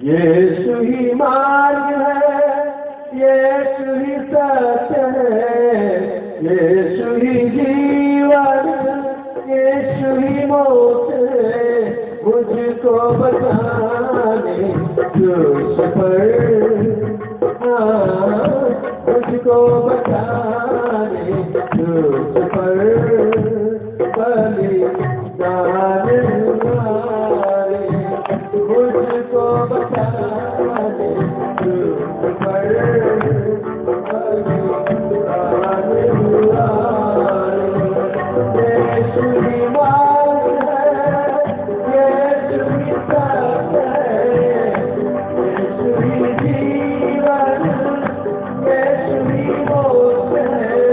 यीशु ही मार्ग है यीशु ही सत्य है यीशु ही जीवन यीशु ही मोक्ष है मुझको बचाने क्रूस पर मुझको बचाने क्रूस पर बलिदान हुआरे मुझको बचाने क्रूस पर बलिदान हुआरे यीशु ही मार्ग है यीशु ही सत्य है यीशु ही जीवन यीशु ही मोक्ष है यीशु ही मार्ग है यीशु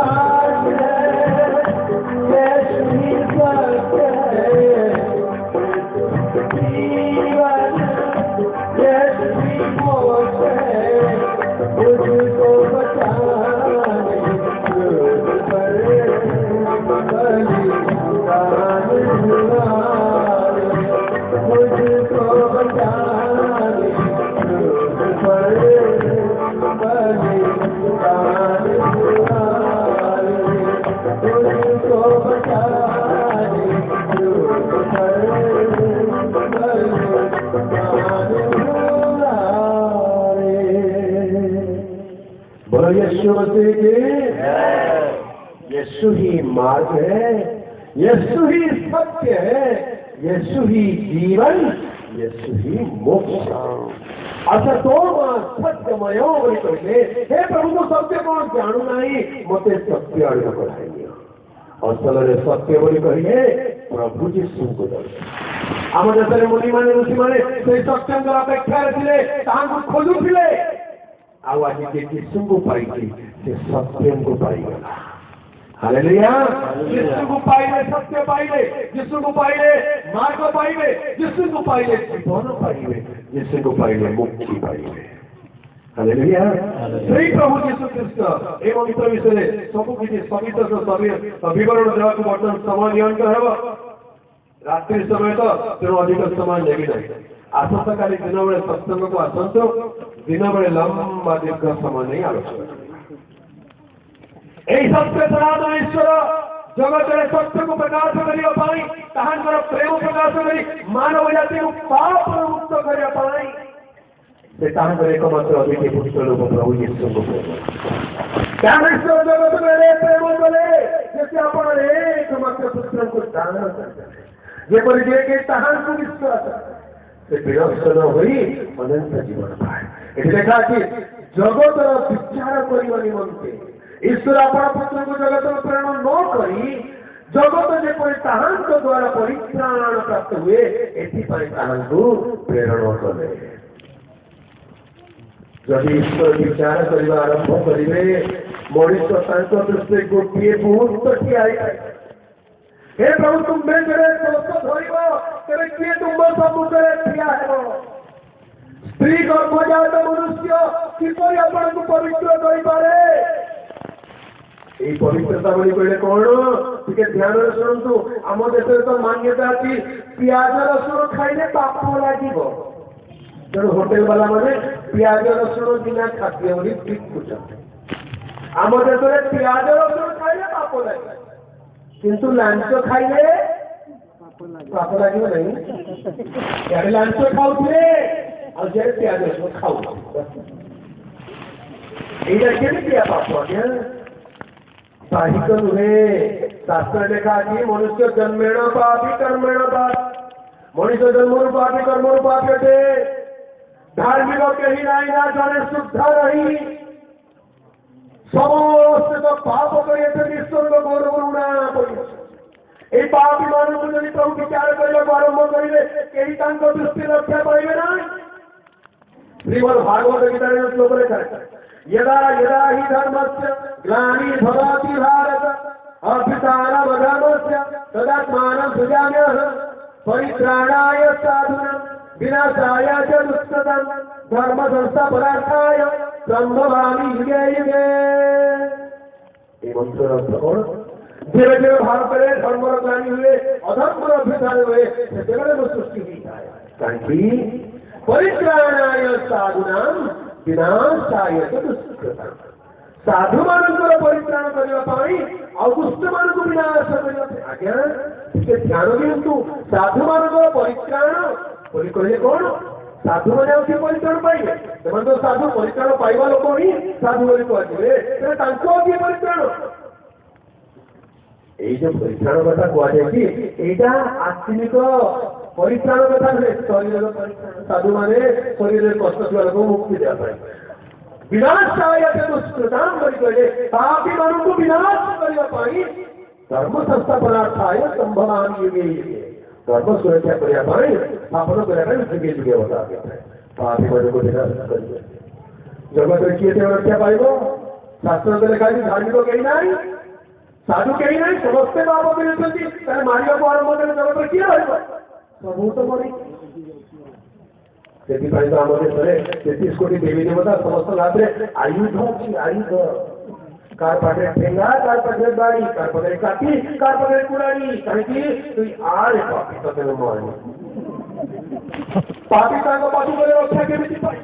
ही सत्य है जीवन यीशु ही मोक्ष है मुझको बचाने क्रूस पर बलिदान हुआरे मुझको बचाने क्रूस पर बलिदान हुआरे मुझको बचाने क्रूस पर बलिदान हुआरे बोलो यीशु मसीह की यीशु ही मार्ग है यीशु ही सत्य है यीशु ही जीवन यीशु ही मोक्ष असतो सत्यमय बोली कहले हे प्रभु तो सत्य कौन जानू नहीं मते सत्य आड़ पढ़ाई असल सत्य बोली कहिए प्रभु जीशु को आम देश मुनि माने ऋषि माने से सत्य अपेक्षा थे खोजुले आज जीशु को पाई से सत्य को पाईगला हालेलुया जीशु को पाइले सत्य पाइले जीशु को पाइले मार्ग पाइले जीशु को पाइले जीवन पाइले जीशु को पाइले मुक्ति पाइले हालेलुया श्री प्रभु जीशु ख्रीष्ट ए पवित्र विषय सब किसी सवित विवरण देवा बर्तमान समय नियंत्रण हेब रात्रि समय तो तेणु अधिक समय नेबी ना आसंता काली दिन बेले सत्संग को आसतु दिन बेले लंबा दीर्घ समय नहीं आलोचना यही सत्य सनातन ईश्वर जगत सत्य को प्रकाश करने प्रेम प्रकाश कर मानव जाति को पाप मुक्त करने एकमात्र अद्वितीय पुत्र लोक प्रभु यीशु को जगत में प्रेम कले जैसे आप एकमात्र पुत्र को दान जेपरी को विश्वास से विनष्ट न होई अनंत जीवन पाए देखा कि जगतर विचार करने निमंते ईश्वर अपना पुत्र को जगत में प्रेरण न करी जगत जेपरी ताहांक द्वारा परित्राण प्राप्त हुए एथि प्रेरण कले जदि ईश्वर विचार करने आरंभ करेंगे मनुष्य दृष्टि गोटे मुहूर्त हे प्रभु तुम्हें तेरे दोष धर किए तुम सम्मुखें ठिया हेब स्त्री गर्भजात मनुष्य किपर आपण को पवित्र करे पवित्रता बोली कहले कौन टे ध्यान शुणु आम देश तो मान्यता अच्छी पियाज रसुण खाइले पाप लगे तेणु होटेल वाला मैंने पियाज रसुण बिना खाद्य बोली बिकुच आम देश में पियाज रसुण खाइले पाप लगे किंतु लांच खाइले पाप लगे नहीं लांच खाऊे और जय पियाज रसुण खाऊ यहाँ पाप आज्ञा साहिक नुहे शास्त्र लेखा कि मनुष्य जन्मेण पापी कर्मेण पाप मनुष्य जन्म पापी कर्म पापी अटे धार्मिक कहीं ना जाने शुद्ध रही समस्त तो पाप करे निस्वर्ग गौरवरुणा पड़ी पापी मान को जब प्रभु विचार करने आरंभ करेंगे कहीं दृष्टि रक्षा पाइबे ना श्रीमद भागवत गीता श्लोक लेखा यदा यदा हि धर्मस्य ग्लानि भवति भारत अभ्युत्थानमधर्मस्य तदात्मानं सृजाम्यहं परित्राणाय साधूनां विनाशाय च दुष्कृतं धर्म संस्थापनार्थाय संभवामि युगे युगे। ये मंत्र अर्थ कौन धीरे धीरे भारत में धर्म ग्लानि हुए अधर्म अभ्युत्थान हुए सेतेबेले मो सृष्टि हुई काहेकि परित्राणाय साधूनां विनाशाय दुष्कृतं साधु मानकर परित्राण करने अदुष्ट मान को विनाश करने आज्ञा टे ध्यान दिंतु साधु मानकर परित्राण बोली कहले कौन साधु मैंने आगे परित्राण पाइबे से तो साधु परित्राण पाइबा लोक ही साधु बोली कहे अगे परित्राण जो परित्राण कथा कहुई आत्मिक परित्राण कथा नुहे शरीर परित्राण साधु माने शरीर कष्ट थी लोक मुक्ति देवाई विनाशाय दुष्कृतां कहे पापी मान को विनाश करने धर्म संस्थापनार्थाय संभवामि युगे युगे धर्म सुरक्षा करने स्थापन करने जुगे जुगे बता पापी मान को विनाश करेंगे जगत में किए रक्षा पाइब शास्त्र लेखा धार्मिक कहीं ना साधु कहीं ना समस्ते पाप कर मारिया को आरंभ कर जगत में किए रहा सब तो मरी से आम देश 33 कोटी देवी देवता समस्त हाथ में आयुध अच्छी आयुध कार पाटे ठेंगा कार पाटे बाड़ी कार पाटे काटी कार पाटे कुड़ाड़ी कहीं तु आरे पापी कते मारनी पापी का पाछू करे रक्षा केमिति पाई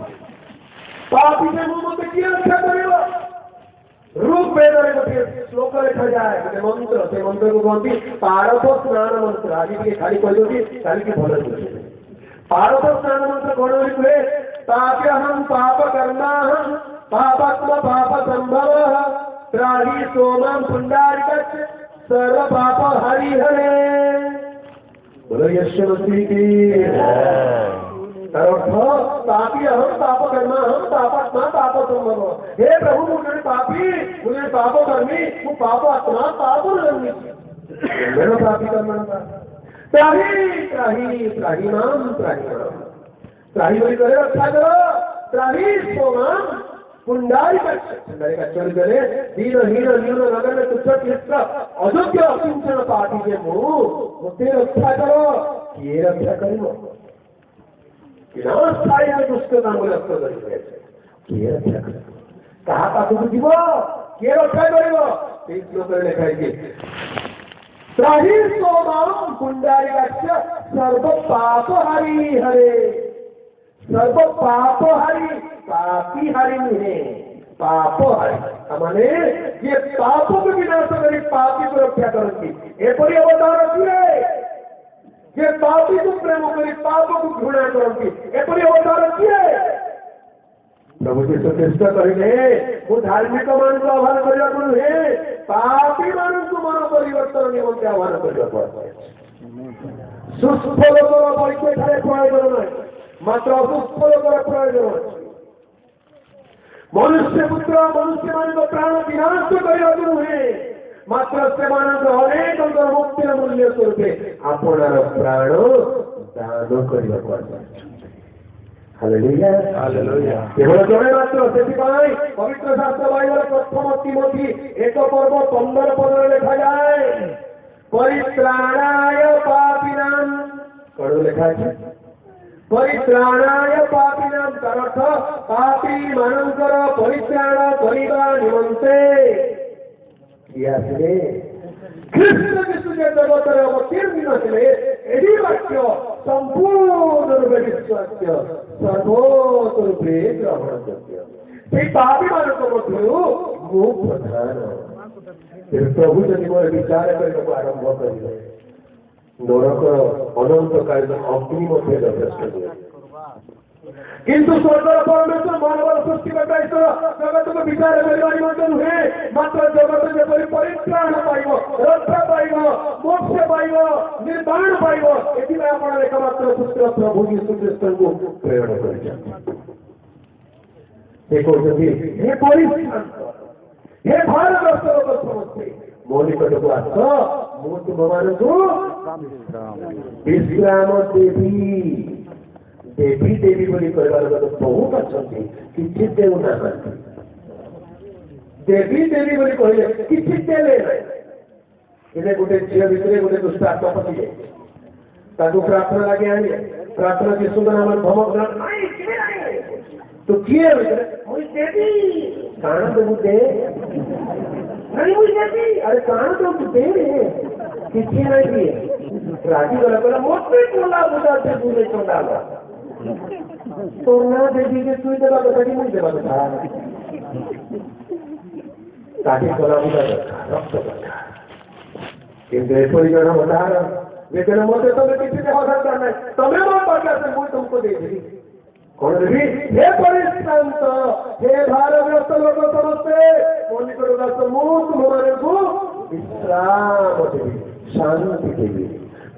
पापी से मुंह मत किए रक्षा करेगा रूप वेदरे गोटे श्लोक लिखा जाए गोटे मंत्र से मंत्र को कहती पारद स्नान मंत्र आज के खाली कही काली की भल पारद स्नान मंत्र कौन बोली कहे पाप्यहं पाप कर्माहं पापात्म पाप संभव त्राहि सोमं पुंडारिकच्च सर्व पाप हरिहरे बोलो यशवंती की अर्थ पापी अहम पाप कर्मा हम पापात्मा पाप संभव हे प्रभु मुझे पापी मुझे पाप कर्मी वो पाप आत्मा पाप कर्मी मेरा पापी कर्म त्राही त्राही त्राही नाम त्राही बोली करे रक्षा करो त्राही सोमाम पुंडारी का चल करे दीन हीन न्यून नगर में तुच्छ कृष्ण अयोग्य अकिंचन पापी के मुंह मुझे रक्षा करो ये रक्षा करो विनाशाय दुष्कृतां बोले रक्षा करेंगे किए रक्षा कर कहा पाप जीव किए रक्षा करिवो तीन श्लोक लिखा है त्राहि सोमां पुंडारिकाच्च सर्व पाप हरि हरे सर्व पाप हरि पापी हरि नुहे पाप हरि माने ये पाप को विनाश करी पापी को रक्षा करती एपरी अवतार किए जे पापी को प्रेम करी पाप को घृणा करती एपरी अवतार किए प्रभु जी चेष्टा करेंगे वो धार्मिक मान को आह्वान करने को नुहे पापी मान को मन परिवर्तन निमंते आह्वान करने सुस्थ लोकर परीक्षा ठारे प्रयोजन ना मात्र असुस्थ लोकर प्रयोजन अच्छी मनुष्य पुत्र मनुष्य मान प्राण विनाश करने को नुहे मात्र से अनेक मुक्तिर मूल्य स्वरूप आपणार प्राण दान करने हालेलुया हालेलुया केवल जड़े मात्र से पवित्र शास्त्र बाइबल प्रथम तिमोथी 1:15 लिखा जाए परित्राणाय पापिनाम कड़ो लिखा है परित्राणाय पापिनाम तार अर्थ पापी मानकर परित्राण करने निमंते कृष्ण विष्णु के जगत अवतीर्ण थे यही वाक्य संपूर्ण रूपे विश्वास्य सर्वोत्त रूपे ग्रहण करते पापी मान मु प्रधान प्रभु जब मोर विचार करने आरंभ कर नरक अनंत काल अग्नि मध्य यथेष्ट हुए किंतु स्वर्गर परमेश्वर मानव सृष्टि करता ईश्वर जगत को विचार करने निमंत नुहे मात्र जगत जपरी परित्राण पाइब रक्षा पाइब मोक्ष पाइब निर्माण पाइब ये आप एकमात्र पुत्र प्रभु यीशु ख्रीष्ट को प्रेरण कर हे भारत समस्ते मो निकट को आस मु तुम मान विश्राम देवी देवी देवी बोली कहबार लोक बहुत अच्छा किसी देना देवी देवी बोली कहले किसी देले ना गोटे झील भितर गोटे दुष्ट आत्मा पशि जाए प्रार्थना लगे आने प्रार्थना की सुंदर नाम धमक तो किए देवी कान तो दे नहीं मुझे देवी अरे कान तो दे किसी नहीं राजी गला बोला मोटे टोला बुझा से बुझे चंदा तो ना देवी के सुई देवा कथा कि मुझे देवा कथा ताकि टोला बुझा रक्त बता किंतु एपरी जन उदाहर लेकिन मते तो किसी के हक करना तमे मो पाकर से मुझे तुमको दे दी कौन देवी हे परिश्रांत हे भारग्रस्त लोक समस्ते मोनि को दास मु तुम्हारे को विश्राम देवी शांति देवी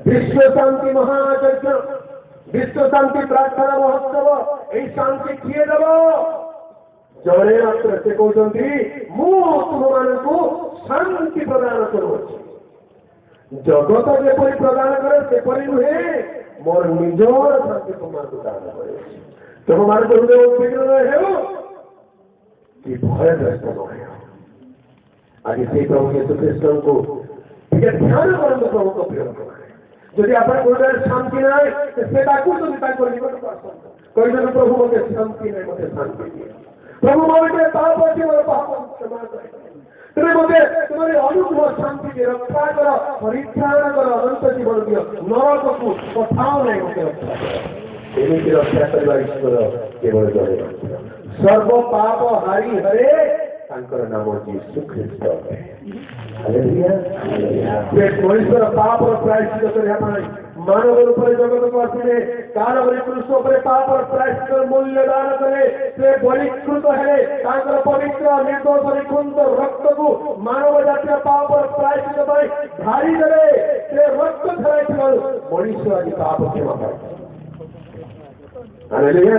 विश्व शांति महायज्ञ विश्व शांति प्रार्थना महोत्सव यही शांति किए देव जड़े मात्र से कहते मु तुम को शांति प्रदान करूँ जगत जेपरी प्रदान करे सेपरी नुहे मोर निजर शांति तुमको दान करे तुम मान हृदय उद्विग्न हो कि भयग्रस्त न आज से प्रभु यीशु ख्रीष्ट को ध्यान करते प्रभु को प्रेम कर যদি আপনার হৃদয়ের শান্তি নাই সেটাকে যদি তাকে নিকট আসেন কইবেন প্রভু মতে শান্তি নাই মতে শান্তি দিয়ে প্রভু মতে পাপ আছে ওর পাপ ক্ষমা করে তুমি মতে তোমার অনুগ্রহ শান্তি দিয়ে রক্ষা করো পরিত্রাণ করো অনন্ত জীবন দিও নরকକୁ কোথাও নাই মতে রক্ষা করো এমনি রক্ষা করিবার ঈশ্বর কেবল জড়ে সর্ব পাপ হারি হরে তাঙ্কর নাম যীশু খ্রিস্ট हालेलुया मनुष्य पाप और प्रायश्चित करने मानव रूप जगत को आसने कालवरी पुरुष पाप और प्रायश्चित मूल्य दान करे से बलिकृत है पवित्र निर्दोष निकुंज रक्त को मानव जातीय पाप और प्रायश्चित धारी करे से रक्त धराई मनुष्य आज पाप क्षमा पाए हालेलुया।